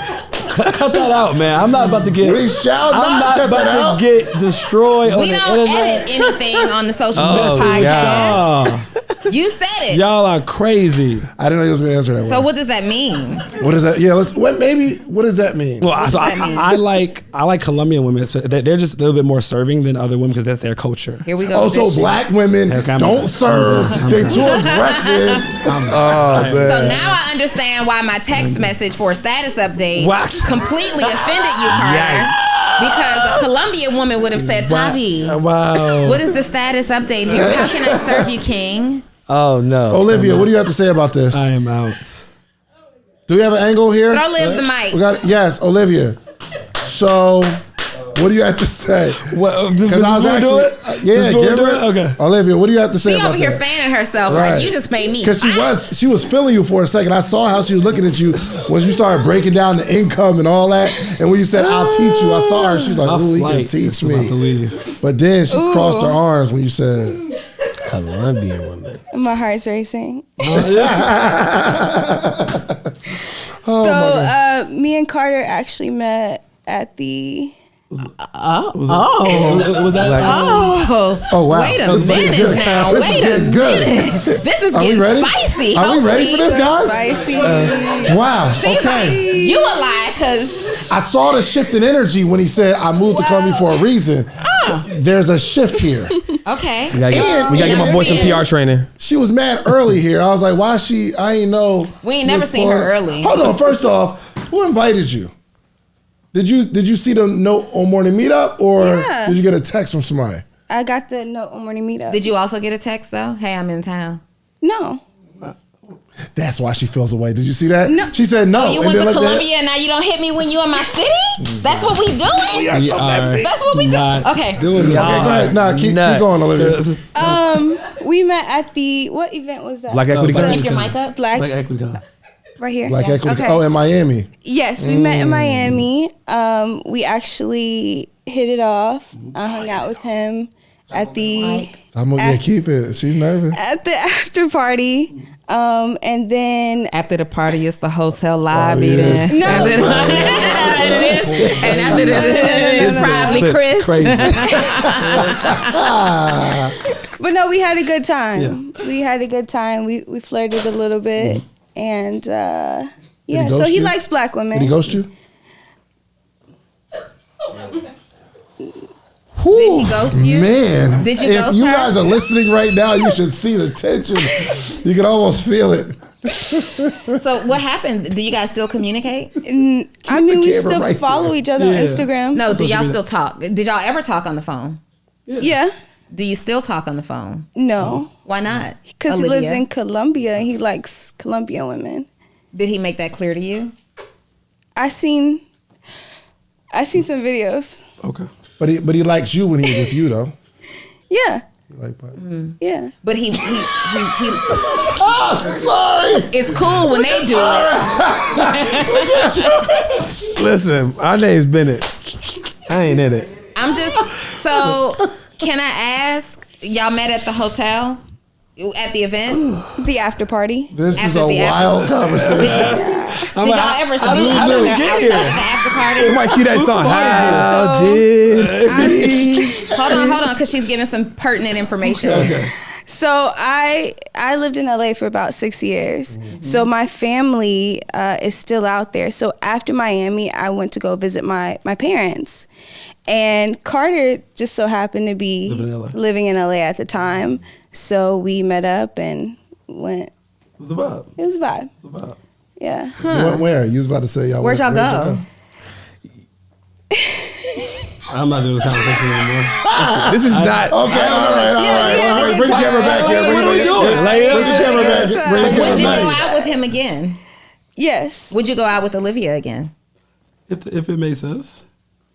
Cut that out, man. I'm not about to get. We shall I'm not cut that about out. to get destroyed on We the don't internet. edit anything on the social media podcast. You said it. Y'all are crazy. I didn't know you was going to answer that. So what does that mean? What does that? Yeah, what does that mean? Well, so I like Colombian women. They're just a little bit more serving than other women because that's their culture. Here we go. Oh, so black women don't serve. They're too aggressive. So now I understand why my text message for a status update completely offended you, Carter. Because a Colombian woman would have said, Bobby, what is the status update here? How can I serve you, King? Oh, no. Olivia, what do you have to say about this? I am out. Do we have an angle here? Throw Liv the mic. We got yes, Olivia. So, what do you have to say? Because I was actually, give her. Okay. Olivia, what do you have to say She about over here that? fanning herself like you just made me. Because she was feeling you for a second. I saw how she was looking at you when you started breaking down the income and all that. And when you said, "I'll teach you," I saw her. She's like, "Ooh, he can teach me." But then she crossed her arms when you said, "Colombian woman." My heart's racing. Oh, me and Carter actually met at the. Was that Oh wow! Wait a minute now. Wait a minute. This is getting spicy. Are we ready for this, guys? Spicy. Wow. She's okay. like, you a lie because I saw the shift in energy when he said, "I moved to Columbia for a reason." There's a shift here. Okay. We gotta get my boy some PR training. She was mad early here. I was like, "Why is she?" I ain't know. We ain't never seen her early. Hold on. First off, who invited you? Did you see the note on morning meetup, or did you get a text from somebody? I got the note on morning meetup. Did you also get a text though? Hey, I'm in town. No. That's why she feels away. Did you see that? No. She said no. Oh, you went to Columbia and now you don't hit me when you in my city? That's what we doing? That's what we doing. Okay. Doing Okay, go ahead. Nah, keep going, Olivia. We met at the what event was that? Black Equity Con. Keep your mic up. Black Equity Con. right here. Black Equity. Okay. Oh, in Miami. Yes, we met in Miami. We actually hit it off. I hung out with him at the I'm gonna keep it. She's nervous. at the after party. And then After the party, it's the hotel lobby. yeah. Then. No. After and after it's probably Chris. But no, we had a good time. We had a good time. We flirted a little bit, and so ghost he you? likes black women. Did he ghost you? Did he ghost you? Man, Did you if ghost you her? guys are listening right now, you should see the tension. You can almost feel it. So what happened? Do you guys still communicate? I mean, the we camera still right follow there. each other on Instagram. No, so y'all still talk. Did y'all ever talk on the phone? Yeah. Do you still talk on the phone? No. Why not? Because he Olivia? lives in Colombia. He likes Colombian women. Did he make that clear to you? I seen some videos. Okay. But he likes you when he's with you, though. Yeah. You like that? Yeah. But he Oh, sorry. it's cool when they do it. Listen, our name's Bennett. I ain't in it. I'm just so. Can I ask? Y'all met at the hotel at the event. The after party. This is After a the wild conversation. Did y'all ever see each how did other we get outside here? of the after party? It might cue that song. How did we? Hold on, because she's giving some pertinent information. Okay. So I lived in LA for about 6 years. So my family is still out there. So after Miami, I went to go visit my parents. And Carter just so happened to be living in LA at the time. So we met up and went. It was a vibe. It was a vibe. It was a vibe. Yeah. You went where? You was about to say y'all. Where'd y'all go? I'm not doing this conversation anymore. This is not. Okay, all right. Bring the camera back here. What are we doing? Bring the camera back. Bring the Would you camera go back. out with him again? Yes. Would you go out with Olivia again? If it made sense.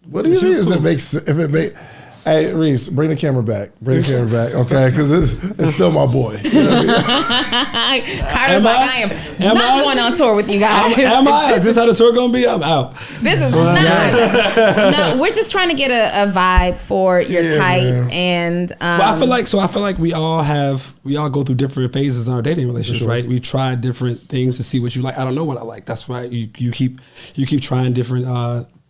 What do you mean? Does it make sense? If it make? Hey, Reese, bring the camera back. Okay? Because it's still my boy. You know what I mean? Carter's I am not going on tour with you guys. Am I? Is this how the tour going to be? I'm out. This is not. No, we're just trying to get a vibe for your type. Man. And I feel like we all go through different phases in our dating relationship, right? We try different things to see what you like. I don't know what I like. That's why you keep trying different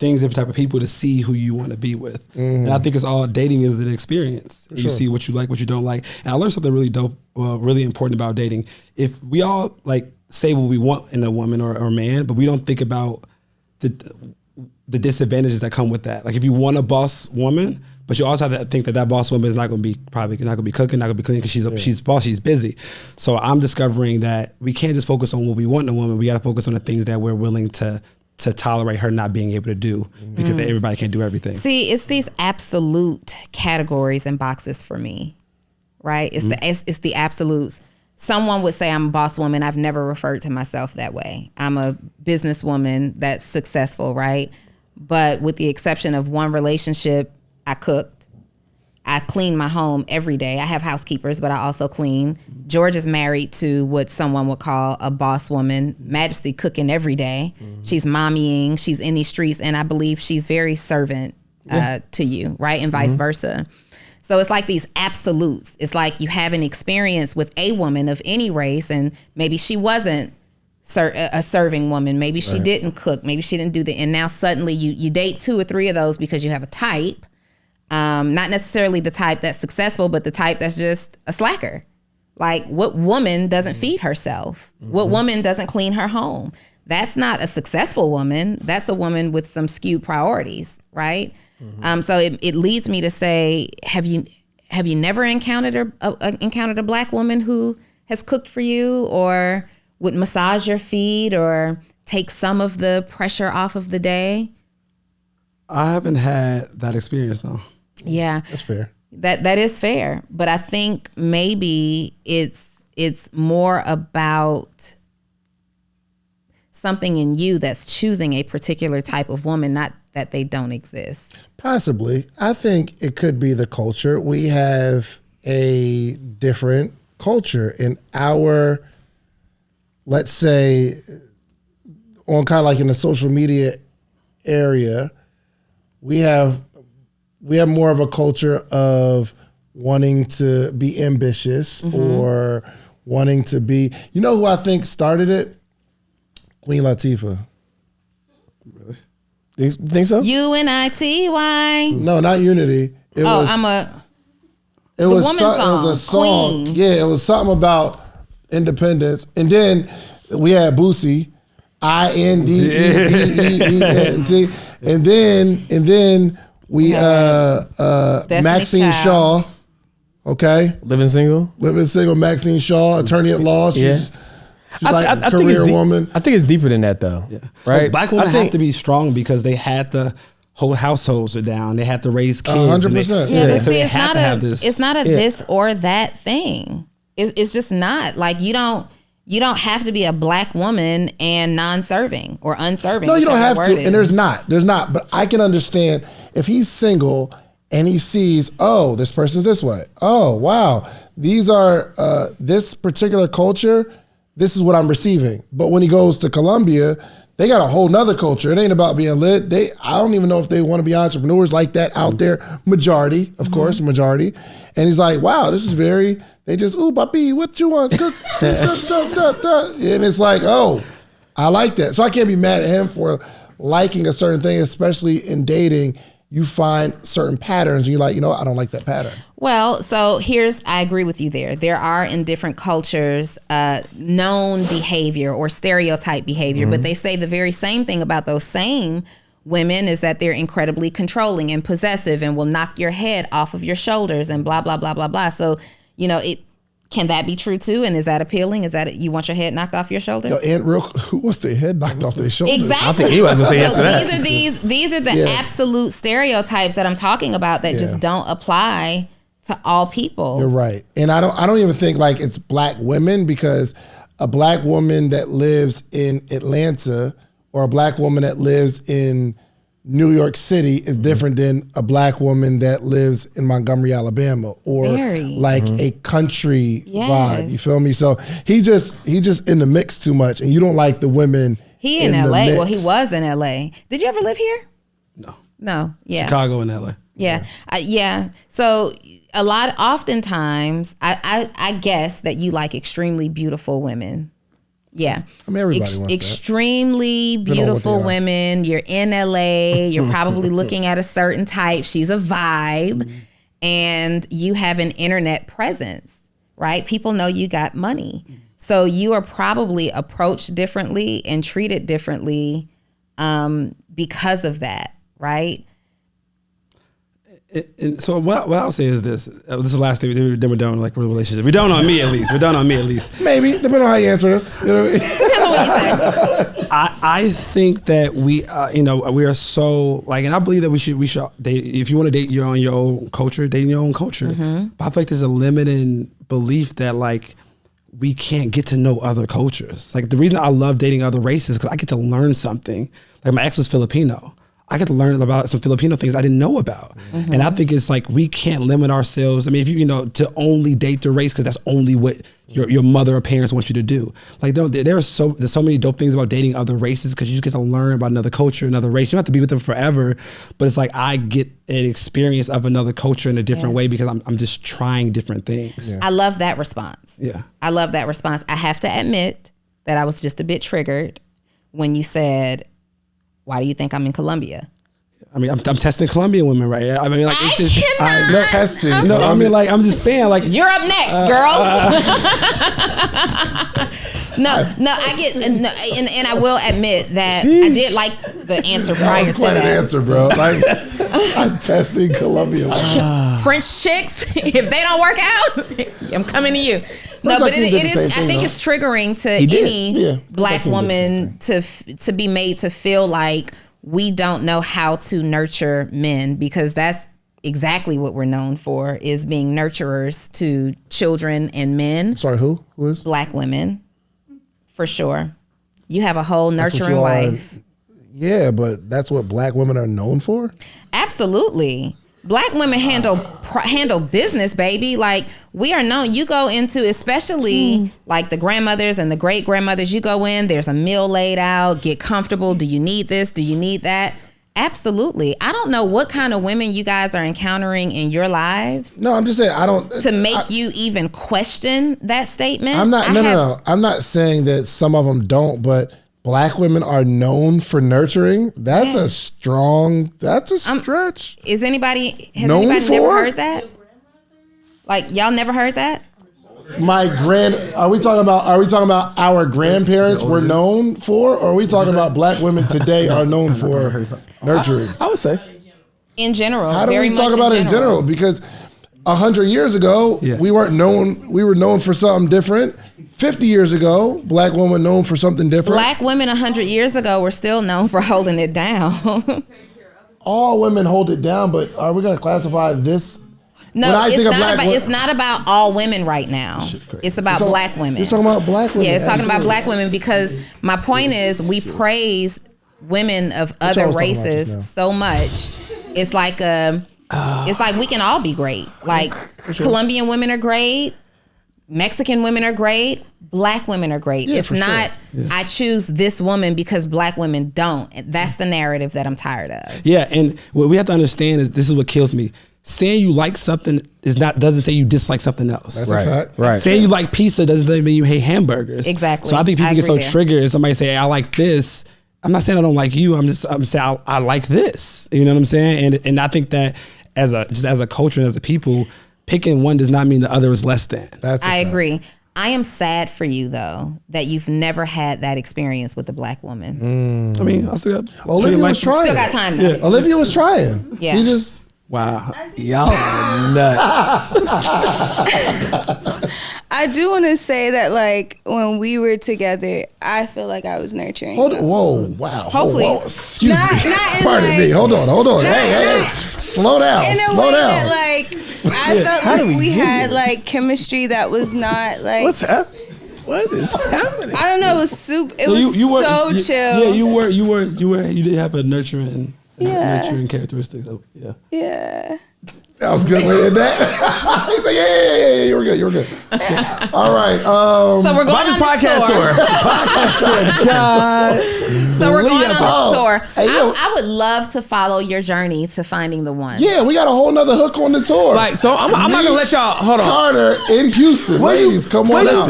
things, different type of people to see who you want to be with. And I think it's all dating is an experience. You see what you like, what you don't like. And I learned something really dope, really important about dating. If we all like say what we want in a woman or a man, but we don't think about the disadvantages that come with that. Like if you want a boss woman, but you also have to think that boss woman is not going to be cooking, not going to be clean because she's boss, she's busy. So I'm discovering that we can't just focus on what we want in a woman. We got to focus on the things that we're willing to tolerate her not being able to do because everybody can't do everything. See, it's these absolute categories and boxes for me, right? It's the absolutes. Someone would say I'm a boss woman. I've never referred to myself that way. I'm a businesswoman that's successful, right? But with the exception of one relationship, I cooked. I clean my home every day. I have housekeepers, but I also clean. George is married to what someone would call a boss woman. Majesty cooking every day. She's mommying. She's in these streets, and I believe she's very servant to you, right? And vice versa. So it's like these absolutes. It's like you have an experience with a woman of any race, and maybe she wasn't a serving woman. Maybe she didn't cook. Maybe she didn't do and now suddenly you date 2 or 3 of those because you have a type. Not necessarily the type that's successful, but the type that's just a slacker. Like what woman doesn't feed herself? What woman doesn't clean her home? That's not a successful woman. That's a woman with some skewed priorities, right? So it leads me to say, have you never encountered a black woman who has cooked for you or would massage your feet or take some of the pressure off of the day? I haven't had that experience though. Yeah. That's fair. That is fair. But I think maybe it's more about something in you that's choosing a particular type of woman, not that they don't exist. Possibly. I think it could be the culture. We have a different culture in our, let's say, on kind of like in the social media area, we have more of a culture of wanting to be ambitious or wanting to be, you know who I think started it? Queen Latifah. Really? You think so? UNITY. No, not Unity. It was a song. Queen. Yeah, it was something about independence. And then we had Boosie, INDEENT. And then we Maxine Child. Shaw. Okay. Living single, Maxine Shaw, attorney at law. She's like a career woman. I think it's deeper than that though. Yeah. Right? Well, black women have to be strong because they had the whole households are down. They had to raise kids. 100%. Yeah, but so see, it's not a this or that thing. It's just not. Like you don't have to be a black woman and non-serving or unserving. No, you don't have to. And there's not. But I can understand if he's single and he sees, oh, this person's this way. Oh, wow. These are this particular culture. This is what I'm receiving. But when he goes to Colombia, they got a whole nother culture. It ain't about being lit. I don't even know if they want to be entrepreneurs like that out there. Majority, of course, majority. And he's like, wow, this is they just, ooh, papi, what you want? And it's like, oh, I like that. So I can't be mad at him for liking a certain thing, especially in dating. You find certain patterns and you're like, I don't like that pattern. Well, so I agree with you there. There are in different cultures known behavior or stereotype behavior, but they say the very same thing about those same women is that they're incredibly controlling and possessive and will knock your head off of your shoulders and blah, blah, blah, blah, blah. So, can that be true too? And is that appealing? Is that you want your head knocked off your shoulders? And who wants their head knocked off their shoulders? Exactly. I think he was going to say yes to that. These are the absolute stereotypes that I'm talking about that just don't apply to all people. You're right. And I don't even think like it's black women, because a black woman that lives in Atlanta or a black woman that lives in New York City is different than a black woman that lives in Montgomery, Alabama, or like a country vibe. You feel me? So he just in the mix too much, and you don't like the women. He in LA. Well, he was in LA. Did you ever live here? No. Yeah. Chicago and LA. Yeah. So oftentimes, I guess that you like extremely beautiful women. Yeah. I mean, everybody wants extremely beautiful women. You're in LA. You're probably looking at a certain type. She's a vibe. And you have an internet presence, right? People know you got money. So you are probably approached differently and treated differently because of that, right? And so what I'll say is this. This is the last thing. Then we're done with relationship. We're done on me at least. Maybe, depending on how you answer this. You know what I mean? Depends on what you say. I think that we are so like, and I believe that we should date. If you want to date your own culture, date in your own culture. But I feel like there's a limiting belief that like we can't get to know other cultures. Like the reason I love dating other races is because I get to learn something. Like my ex was Filipino. I get to learn about some Filipino things I didn't know about. And I think it's like we can't limit ourselves. I mean, if you to only date the race because that's only what your mother or parents want you to do. Like there's so many dope things about dating other races because you just get to learn about another culture, another race. You don't have to be with them forever, but it's like I get an experience of another culture in a different way because I'm just trying different things. Yeah. I love that response. Yeah. I love that response. I have to admit that I was just a bit triggered when you said, why do you think I'm in Colombia? I mean, I'm testing Colombian women, right? I mean, like I'm testing. No, I mean, like I'm just saying, like you're up next, girl. No, I get and I will admit that I did like the answer prior to that. Quite an answer, bro. Like I'm testing Colombian women. French chicks, if they don't work out, I'm coming to you. No, but it is. I think it's triggering to any black woman to be made to feel like we don't know how to nurture men, because that's exactly what we're known for, is being nurturers to children and men. Sorry, who is? Black women, for sure. You have a whole nurturing wife. Yeah, but that's what black women are known for? Absolutely. Black women handle business, baby. Like we are known. You go into, especially like the grandmothers and the great grandmothers, you go in, there's a meal laid out, get comfortable. Do you need this? Do you need that? Absolutely. I don't know what kind of women you guys are encountering in your lives. No, I'm just saying to make you even question that statement. I'm not. No. I'm not saying that some of them don't, but black women are known for nurturing. That's a stretch. Has anybody never heard that? Like y'all never heard that? Are we talking about our grandparents were known for, or are we talking about black women today are known for nurturing? I would say in general. How do we talk about it in general? Because 100 years ago, we weren't known. We were known for something different. 50 years ago, black women known for something different. Black women 100 years ago were still known for holding it down. All women hold it down, but are we going to classify this? No, it's not about all women right now. It's about black women. You're talking about black women. Yeah, it's talking about black women, because my point is we praise women of other races so much. It's like we can all be great. Like Colombian women are great. Mexican women are great. Black women are great. It's not, I choose this woman because black women don't. That's the narrative that I'm tired of. Yeah, and what we have to understand is this is what kills me. Saying you like something doesn't say you dislike something else. That's a fact. Right. Saying you like pizza doesn't mean you hate hamburgers. Exactly. So I think people get so triggered if somebody say, hey, I like this. I'm not saying I don't like you. I'm saying I like this. You know what I'm saying? And I think that as a culture and as a people, picking one does not mean the other is less than. I agree. I am sad for you, though, that you've never had that experience with a black woman. I mean, I still got Olivia was trying. Still got time, though. Yeah. Olivia was trying. Yeah. You just... Wow. Y'all are nuts. I do want to say that, like, when we were together, I feel like I was nurturing. Whoa, wow. Hopefully. Whoa. Excuse me. Pardon me. Hold on. Hey. Slow down. Slow down. That, like, I felt like we had, like, chemistry that was not, like... What's happening? What is happening? I don't know. It was super... It was so chill. Yeah, you did have a nurturing... nurturing characteristics. Yeah. Yeah. That was good. Wait, that. He's like, yeah, you were good. All right. So we're going on this podcast tour. So we're going on this tour. Hey, I would love to follow your journey to finding the one. Yeah, we got a whole nother hook on the tour. Like, so I'm not gonna let y'all. Hold on. Carter in Houston, ladies, come on out.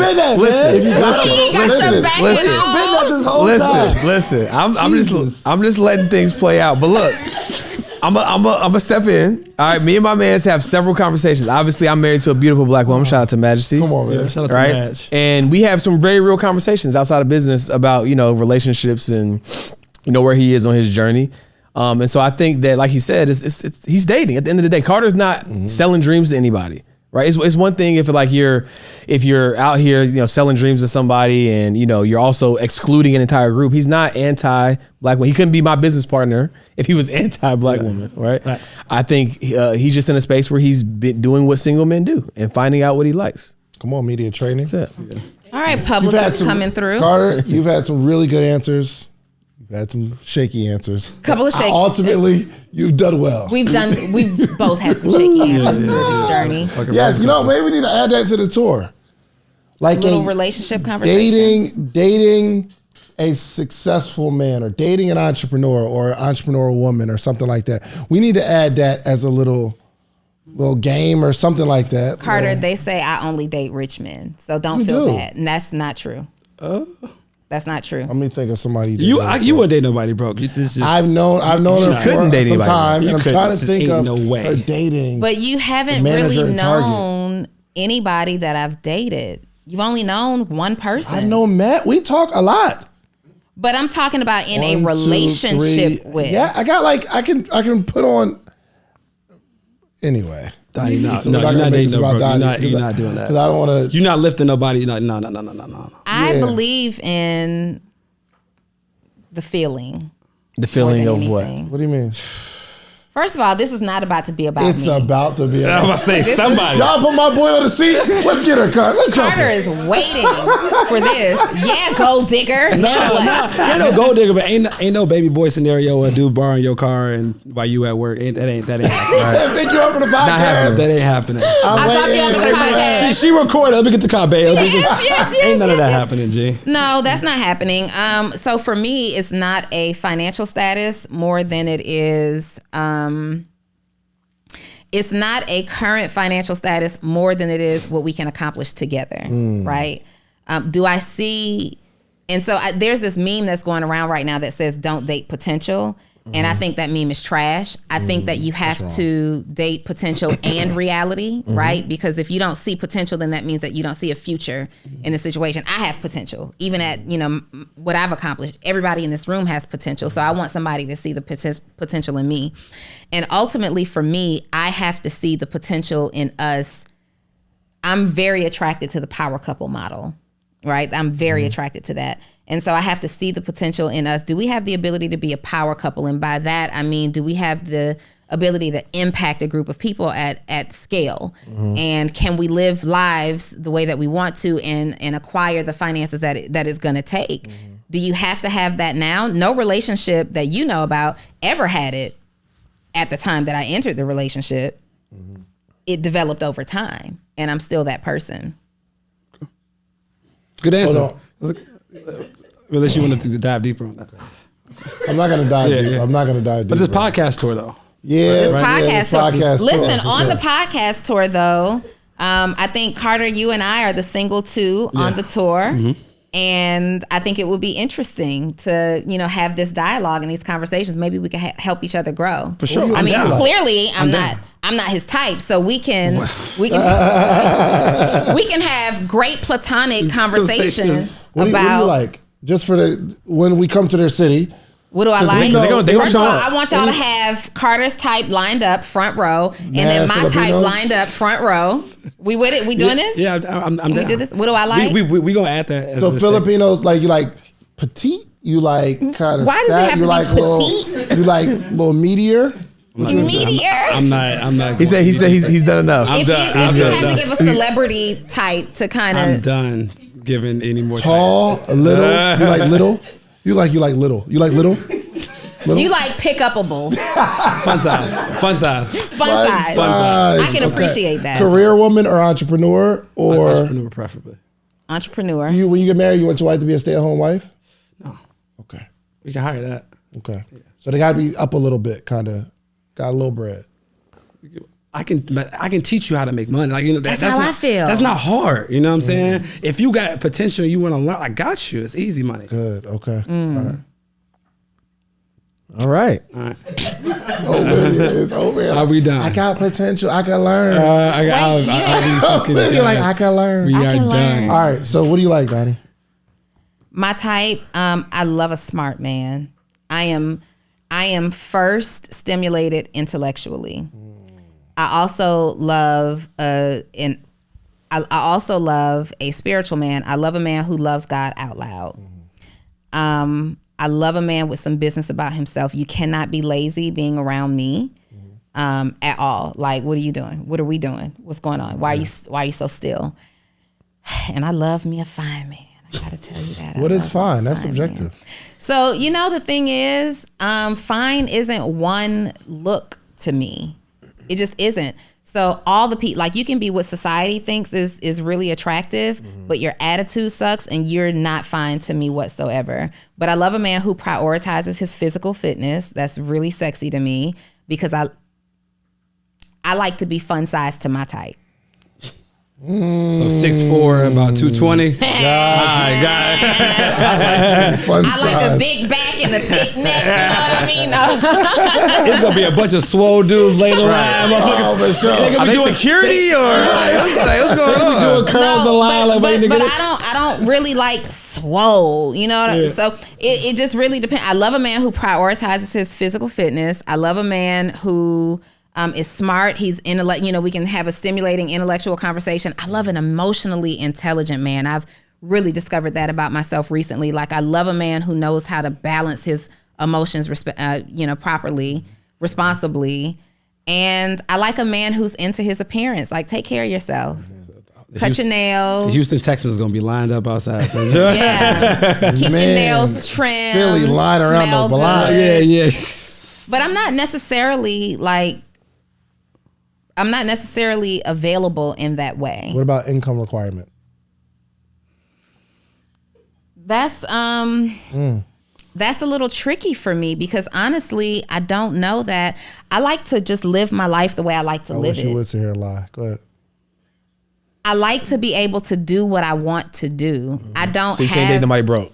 Listen. I'm just letting things play out. But look, I'm a step in. All right, me and my mans have several conversations. Obviously, I'm married to a beautiful black woman. Shout out to Majesty. Come on, man. Shout out to Madge. And we have some very real conversations outside of business about, relationships and, where he is on his journey. And so I think that, like he said, he's dating. At the end of the day, Carter's not selling dreams to anybody. Right, it's one thing if you're out here, selling dreams to somebody, and you're also excluding an entire group. He's not anti-black woman. He couldn't be my business partner if he was anti-black woman, right? Nice. I think he's just in a space where he's been doing what single men do and finding out what he likes. Come on, media training. That's it. Yeah. All right, publicists coming through. Carter, you've had some really good answers. Had some shaky answers. Couple of shaky. Ultimately, you've done well. We've both had some shaky answers through this journey. Yes, maybe we need to add that to the tour. Like a little relationship conversation. Dating a successful man, or dating an entrepreneur or an entrepreneurial woman, or something like that. We need to add that as a little game or something like that. Carter, they say I only date rich men, so don't feel bad. And that's not true. That's not true. Let me think of somebody. You wouldn't date nobody broke. I've known her for some time, and I'm trying to think of her dating. But you haven't really known anybody that I've dated. You've only known one person. I know Matt. We talk a lot. But I'm talking about in a relationship with. Yeah, I got I can put on. Anyway. You're not dating no broke. You're not doing that. Because I don't want to. You're not lifting nobody. No. I believe in the feeling. The feeling of what? What do you mean? First of all, this is not about to be about It's me. about to be about I was about to say somebody. Y'all put my boy on the seat. Let's get her, Carter. Let's jump Carter is waiting for this. Yeah, gold digger. Ain't no gold digger, but ain't no baby boy scenario where a dude borrowing your car and while you at work. That ain't happening. Right? Thank you over the podcast. That ain't happening. I'll drop you on the podcast. She recorded. Let me get the car, babe. Ain't none of that happening, G. No, that's not happening. So for me, it's not a financial status more than it is. It's not a current financial status more than it is what we can accomplish together, right? Do I see? And so there's this meme that's going around right now that says "Don't date potential," and I think that meme is trash. I think that you have to date potential and reality, right? Because if you don't see potential, then that means that you don't see a future in the situation. I have potential, even at what I've accomplished. Everybody in this room has potential, so I want somebody to see the potential in me. And ultimately, for me, I have to see the potential in us. I'm very attracted to the power couple model, right? I'm very attracted to that. And so I have to see the potential in us. Do we have the ability to be a power couple? And by that, I mean, do we have the ability to impact a group of people at scale? And can we live lives the way that we want to and acquire the finances that it's going to take? Do you have to have that now? No relationship that you know about ever had it at the time that I entered the relationship. It developed over time, and I'm still that person. Good answer. Unless you wanted to dive deeper on that. I'm not going to dive deeper. I'm not going to dive deeper. But this podcast tour, though. This podcast tour. Listen, tour. on the podcast tour, though, I think, Carter, you and I are the single two on the tour. And I think it would be interesting to, have this dialogue and these conversations. Maybe we can help each other grow. For sure. I mean, clearly I'm not his type, so we can have great platonic conversations what do you like? Just for when we come to their city. What do I like? First of all, I want y'all to have Carter's type lined up front row, and then my type lined up front row. We with it? We doing this? Yeah, I'm down. We do this? What do I like? We gonna add that. So Filipinos, you like petite? You like kind of Why does it have to be petite? You like little meteor? I'm not. He said he's done enough. If you had to give a celebrity type to kind of. I'm done giving any more. Tall, types. Little. You like little. You like little. You like little. You like pick-upables. Fun size. I can appreciate that. Career woman or entrepreneur? Or entrepreneur, preferably. Entrepreneur. when you get married, you want your wife to be a stay-at-home wife? No. Okay. We can hire that. Okay. Yeah. So they got to be up a little bit, kind of got a little bread. I can teach you how to make money. Like, that's how I feel. That's not hard. You know what I'm saying? If you got potential, you want to learn. I got you. It's easy money. Good. Okay. All right. It's over. Are we done? I got potential. I can learn. You're like, I can learn. We I are can done. learn. All right. So what do you like, Donnie? My type, I love a smart man. I am first stimulated intellectually. I also love I also love a spiritual man. I love a man who loves God out loud. I love a man with some business about himself. You cannot be lazy being around me at all. Like, what are you doing? What are we doing? What's going on? Why are you so still? And I love me a fine man. I gotta tell you that. What is fine? That's subjective. Man. So, the thing is, fine isn't one look to me. It just isn't. So all the people, like, you can be what society thinks is really attractive, but your attitude sucks and you're not fine to me whatsoever. But I love a man who prioritizes his physical fitness. That's really sexy to me because I like to be fun sized to my type. So 6'4", about 220. Got I like a big back and a thick neck. You know what I mean? It's gonna be a bunch of swole dudes later on. Oh, for sure. Are they security or what's going on? Doing curls a lot, but I don't really like swole. You know what I mean? So it just really depends. I love a man who prioritizes his physical fitness. I love a man who is smart. He's we can have a stimulating intellectual conversation. I love an emotionally intelligent man. I've really discovered that about myself recently. Like, I love a man who knows how to balance his emotions, properly, responsibly. And I like a man who's into his appearance. Like, take care of yourself. Cut your nails. The Houston Texans gonna be lined up outside. Yeah. Keep your nails trimmed. Philly line around the block. Yeah. But I'm not necessarily available in that way. What about income requirement? That's a little tricky for me because honestly, I don't know that. I like to just live my life the way I like to live it. I wish you would sit here and lie. Go ahead. I like to be able to do what I want to do. I don't. So you can't date somebody broke.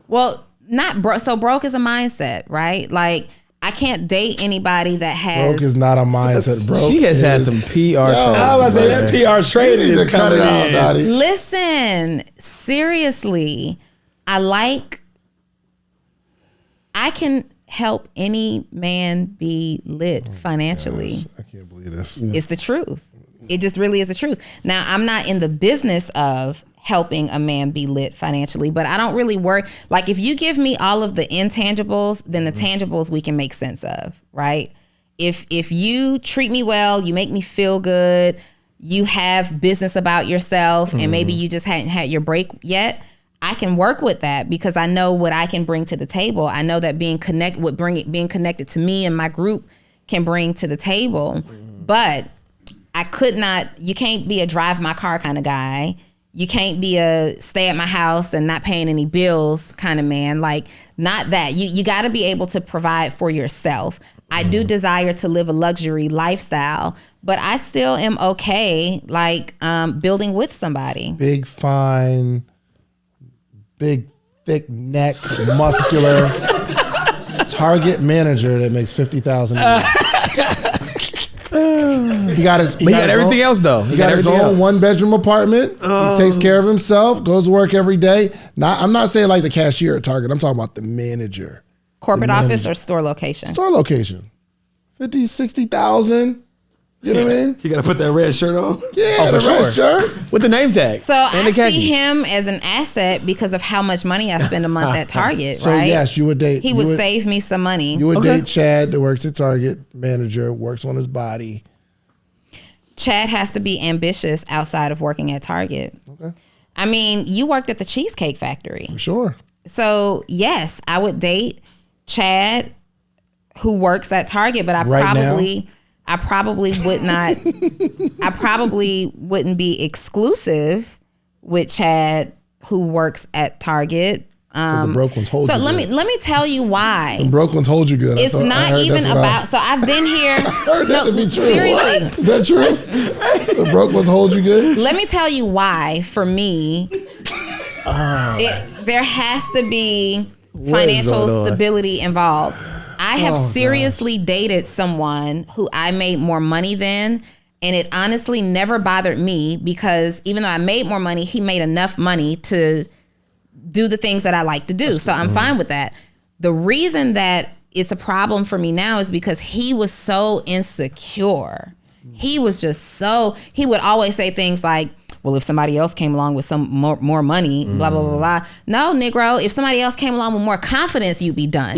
Well, not broke. So broke is a mindset, right? Like, I can't date anybody that has. Broke is not a mindset, bro. She has had some PR training. I was about to say that PR training is coming in. Dottie. Listen, seriously, I can help any man be lit financially. Yes, I can't believe this. It's the truth. It just really is the truth. Now, I'm not in the business of helping a man be lit financially, but I don't really worry. Like, if you give me all of the intangibles, then the tangibles we can make sense of, right? If you treat me well, you make me feel good, you have business about yourself, and maybe you just hadn't had your break yet, I can work with that because I know what I can bring to the table. I know that being connected to me and my group can bring to the table. But you can't be a drive my car kind of guy. You can't be a stay at my house and not paying any bills kind of man. Like, not that. You got to be able to provide for yourself. I do desire to live a luxury lifestyle, but I still am okay, like, building with somebody. Big, fine, big, thick neck, muscular, Target manager that makes $50,000 a year. He got everything else though. He got his own 1-bedroom apartment. He takes care of himself, goes to work every day. I'm not saying like the cashier at Target. I'm talking about the manager. Corporate office or store location? Store location. 50, 60,000. You know what I mean? You gotta put that red shirt on. Yeah, the red shirt. With the name tag. So I see him as an asset because of how much money I spend a month at Target, So right? yes, you would date. He would save me some money. You would date Chad that works at Target, manager, works on his body. Chad has to be ambitious outside of working at Target. Okay. I mean, you worked at the Cheesecake Factory. For sure. So yes, I would date Chad who works at Target, but I probably would not. I probably wouldn't be exclusive with Chad, who works at Target. The broke ones hold you So good. let me tell you why. The broke ones hold you good. It's not even about. So I've been here. I heard that to be true. Seriously, What? Is that true? The broke ones hold you good. let me tell you why. For me, there has to be financial stability involved. I have seriously dated someone who I made more money than, and it honestly never bothered me because even though I made more money, he made enough money to do the things that I like to do. So I'm fine with that. The reason that it's a problem for me now is because he was so insecure. He was just he would always say things like, well, if somebody else came along with some more money, blah, blah, blah, blah. No, Negro, if somebody else came along with more confidence, you'd be done.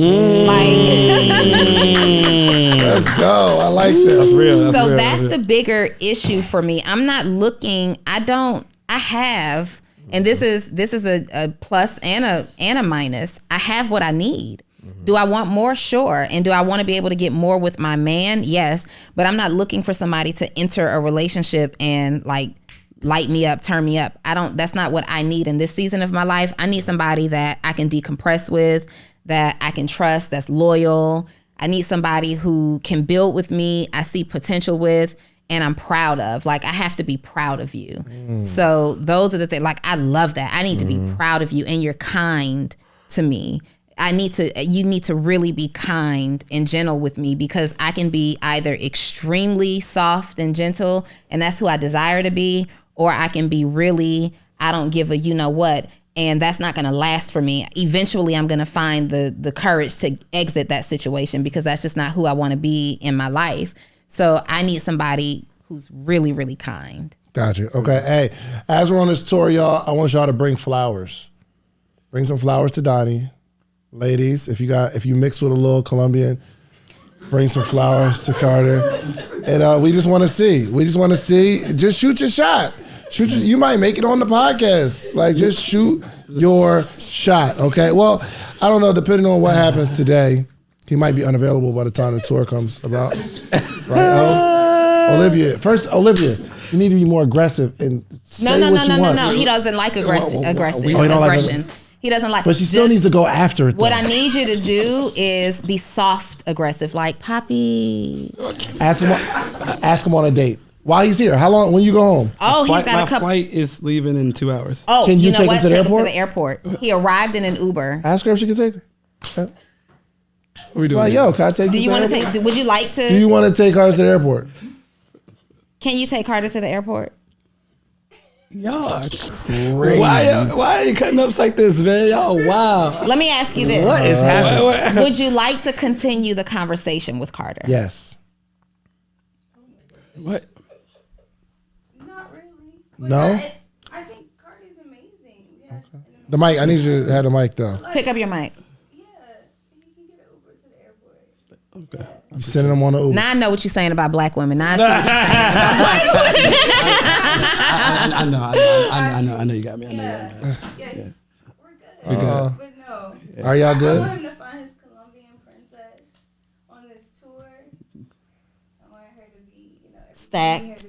Let's go. I like that. That's real. That's the bigger issue for me. I'm not looking, I have, and this is a plus and a minus. I have what I need. Do I want more? Sure. And do I want to be able to get more with my man? Yes. But I'm not looking for somebody to enter a relationship and like light me up, turn me up. That's not what I need in this season of my life. I need somebody that I can decompress with, that I can trust, that's loyal. I need somebody who can build with me, I see potential with, and I'm proud of. Like, I have to be proud of you. So those are the things, like, I love that. I need to be proud of you, and you're kind to me. You need to really be kind and gentle with me, because I can be either extremely soft and gentle, and that's who I desire to be, or I can be really, I don't give a you know what, and that's not going to last for me. Eventually, I'm going to find the courage to exit that situation, because that's just not who I want to be in my life. So I need somebody who's really, really kind. Gotcha. Okay. Hey, as we're on this tour, y'all, I want y'all to bring flowers. Bring some flowers to Donnie. Ladies, if you mix with a little Colombian, bring some flowers to Carter. And we just want to see. Just shoot your shot. You might make it on the podcast. Like, just shoot your shot, okay? Well, I don't know, depending on what happens today, he might be unavailable by the time the tour comes about. Right, Olivia, you need to be more aggressive and say what you want. No. He doesn't like aggression. He doesn't like. But she still needs to go after it, though. What I need you to do is be soft aggressive, like, Poppy. Ask him on a date. While he's here, how long? When you go home? Oh, he's got a couple. My flight is leaving in 2 hours. Oh, can you take him to the airport? Take him to the airport. He arrived in an Uber. Ask her if she can take her. What are we doing? Well, yo, can I take you? Do you want to take? Would you like to? Do you want to take her to the airport? Can you take Carter to the airport? Y'all crazy. Why are you cutting ups like this, man? Y'all wow. Let me ask you this. What is happening? Would you like to continue the conversation with Carter? Yes. What? Not really. No? I think Carter's amazing. Yeah. Okay. The mic, I need you to have the mic, though. Pick up your mic. Yeah, he can get an Uber to the airport. Okay. You sending him on the Uber. Now I know what you're saying about black women. Now I see what you're saying about black women. I know you got me. Yeah, We're good. But no. Yeah. Are y'all good? I want him to find his Colombian princess on this tour. I want her to be, Stacked.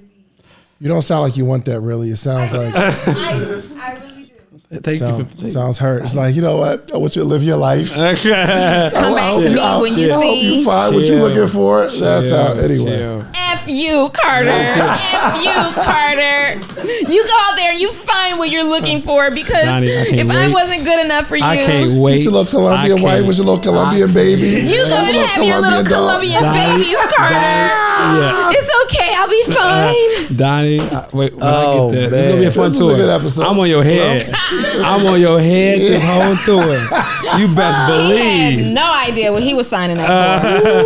You don't sound like you want that, really. It sounds like... I really do. Thank you. Sounds hurt. It's like, you know what? I want you to live your life. Come back to me when you I hope see. you find what you're looking for. That's how, anyway. F you, Carter. F you, Carter. You go out there and you find what you're looking for, because Donnie, if I wasn't good enough for you, I can't wait. With your little Colombian wife, with your little Colombian baby. you go and have your little Colombian babies, Carter. Yeah. It's okay. I'll be fine. Donnie, wait, when I get there, this is gonna be a fun This tour. is a good episode. I'm on your head. I'm on your head this whole tour. You best He had believe. no idea what he was signing up for.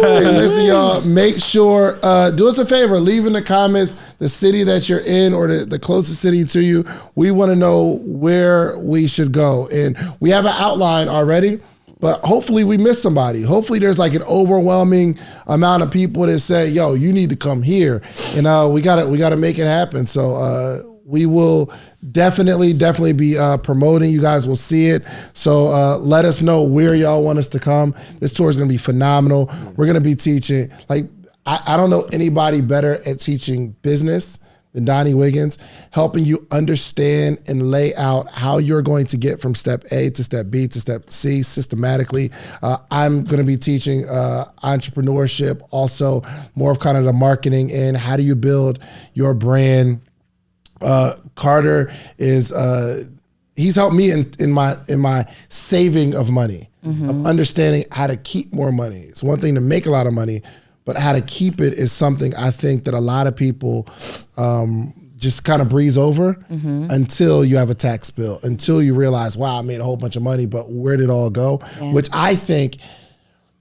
Hey, listen, y'all, make sure, do us a favor, leave in the comments the city that you're in, or the closest city to you. We want to know where we should go. And we have an outline already, but hopefully we missed somebody. Hopefully there's like an overwhelming amount of people that say, yo, you need to come here. And we gotta make it happen. So We will definitely be promoting. You guys will see it. So let us know where y'all want us to come. This tour is going to be phenomenal. We're going to be teaching, like, I don't know anybody better at teaching business than Donnie Wiggins, helping you understand and lay out how you're going to get from step A to step B to step C systematically. I'm going to be teaching entrepreneurship, also more of kind of the marketing and how do you build your brand. Carter is he's helped me in my saving of money, of understanding how to keep more money. It's one thing to make a lot of money, but how to keep it is something I think that a lot of people just kind of breeze over until you have a tax bill, until you realize, wow, I made a whole bunch of money, but where did it all go? Yeah. Which I think,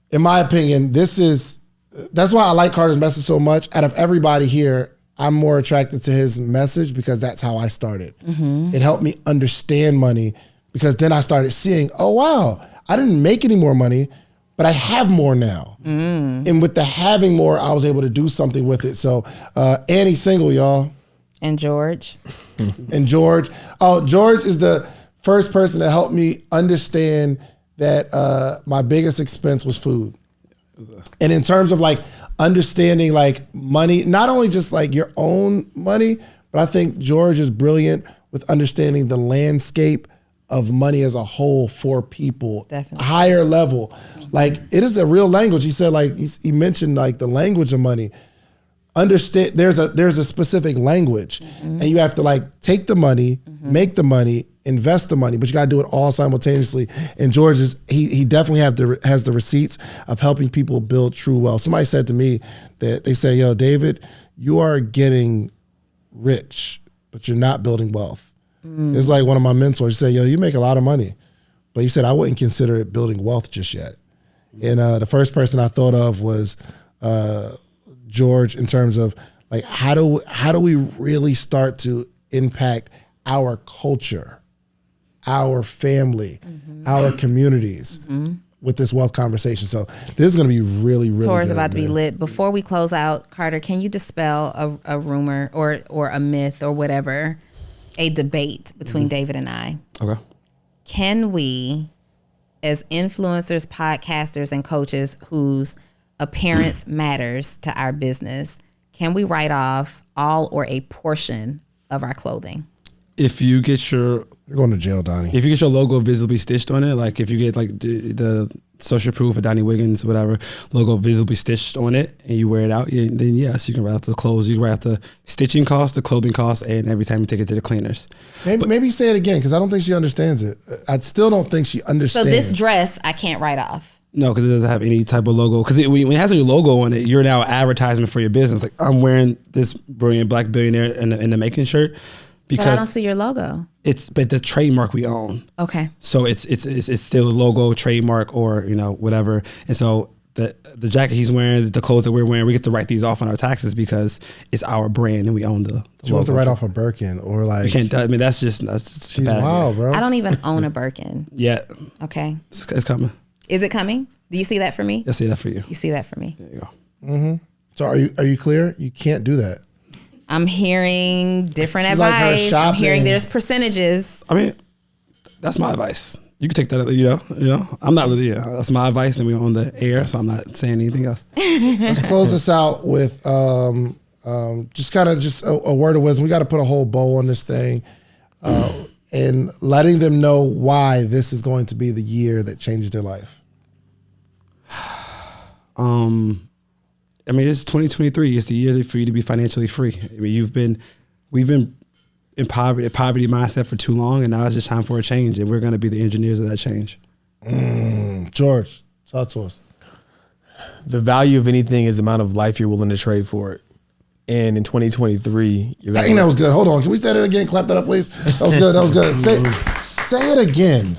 in my opinion, that's why I like Carter's message so much. Out of everybody here, I'm more attracted to his message because that's how I started. It helped me understand money because then I started seeing, oh, wow, I didn't make any more money, but I have more now. And with the having more, I was able to do something with it. So Annie's single, y'all. And George. And George. Oh, George is the first person to help me understand that my biggest expense was food. And in terms of like understanding like money, not only just like your own money, but I think George is brilliant with understanding the landscape of money as a whole for people. Definitely. Higher level. Like it is a real language. He said like, he mentioned like the language of money. Understand there's a specific language and you have to like take the money, make the money, invest the money, but you got to do it all simultaneously. And George he definitely has the receipts of helping people build true wealth. Somebody said to me that they say, yo, David, you are getting rich, but you're not building wealth. It's like one of my mentors said, yo, you make a lot of money, but he said, I wouldn't consider it building wealth just yet. And the first person I thought of was George, in terms of like how do we really start to impact our culture, our family, our communities with this wealth conversation. So this is going to be really Tour is good, about to man. be lit. Before we close out, Carter, can you dispel a rumor or a myth or whatever, a debate between David and I? Okay. Can we, as influencers, podcasters, and coaches whose appearance matters to our business, can we write off all or a portion of our clothing? If you get You're going to jail, Donnie. If you get your logo visibly stitched on it, like if you get like the social proof of Donnie Wiggins, whatever, logo visibly stitched on it and you wear it out, then yes, you can write off the clothes. You can write off the stitching cost, the clothing cost, and every time you take it to the cleaners. Maybe say it again because I don't think she understands it. I still don't think she understands. So this dress, I can't write off. No, because it doesn't have any type of logo. Because when it has your logo on it, you're now an advertisement for your business. Like I'm wearing this brilliant black billionaire in the making shirt because but I don't see your logo. But the trademark we own. Okay. So it's still a logo, trademark, or whatever. And so the jacket he's wearing, the clothes that we're wearing, we get to write these off on our taxes because it's our brand and we own the she wants to write off a Birkin or like. You can't. I mean, that's just she's wild, bro. I don't even own a Birkin. Yeah. Okay. It's coming. Is it coming? Do you see that for me? I see that for you. You see that for me? There you go. So are you clear? You can't do that. I'm hearing different advice. Like I'm hearing there's percentages. I mean, that's my advice. You can take that, I'm not really, that's my advice and we're on the air, so I'm not saying anything else. Let's close this out with just a word of wisdom. We got to put a whole bow on this thing and letting them know why this is going to be the year that changes their life. I mean, it's 2023. It's the year for you to be financially free. I mean, we've been in poverty mindset for too long, and now it's just time for a change, and we're going to be the engineers of that change. George, talk to us. The value of anything is the amount of life you're willing to trade for it. And in 2023, that was good. Hold on. Can we say that again? Clap that up, please. That was good. That was good. Say it again.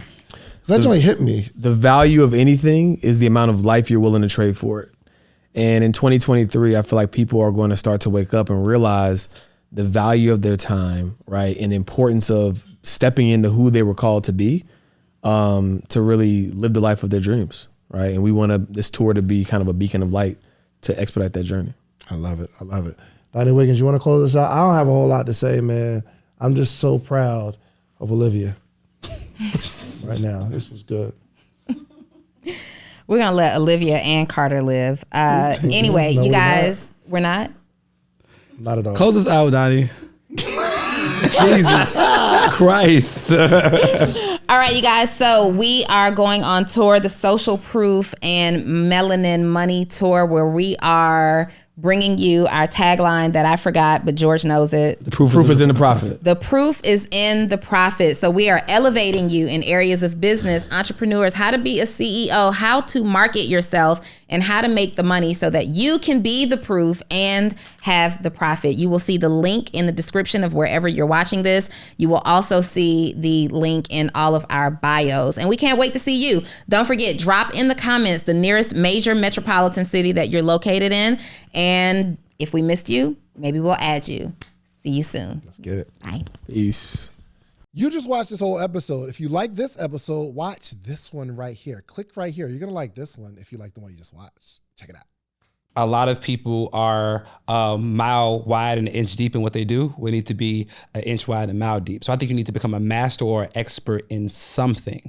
That joint hit me. The value of anything is the amount of life you're willing to trade for it. And in 2023, I feel like people are going to start to wake up and realize the value of their time, right? And the importance of stepping into who they were called to be, to really live the life of their dreams, right? And we want this tour to be kind of a beacon of light to expedite that journey. I love it. Donnie Wiggins, you want to close this out? I don't have a whole lot to say, man. I'm just so proud of Olivia right now. This was good. We're going to let Olivia and Carter live. Anyway, No, you we're guys, we're not? Not at all. Close us out, Donnie. Jesus Christ. All right, you guys. So we are going on tour, the Social Proof and Melanin Money Tour, where we are bringing you our tagline that I forgot, but George knows it. The proof is in the profit. The proof is in the profit. So we are elevating you in areas of business, entrepreneurs, how to be a CEO, how to market yourself, and how to make the money so that you can be the proof and have the profit. You will see the link in the description of wherever you're watching this. You will also see the link in all of our bios. And we can't wait to see you. Don't forget, drop in the comments the nearest major metropolitan city that you're located in. And if we missed you, maybe we'll add you. See you soon. Let's get it. Bye. Peace. You just watched this whole episode. If you like this episode, watch this one right here. Click right here. You're going to like this one if you like the one you just watched. Check it out. A lot of people are a mile wide and an inch deep in what they do. We need to be an inch wide and a mile deep. So I think you need to become a master or expert in something.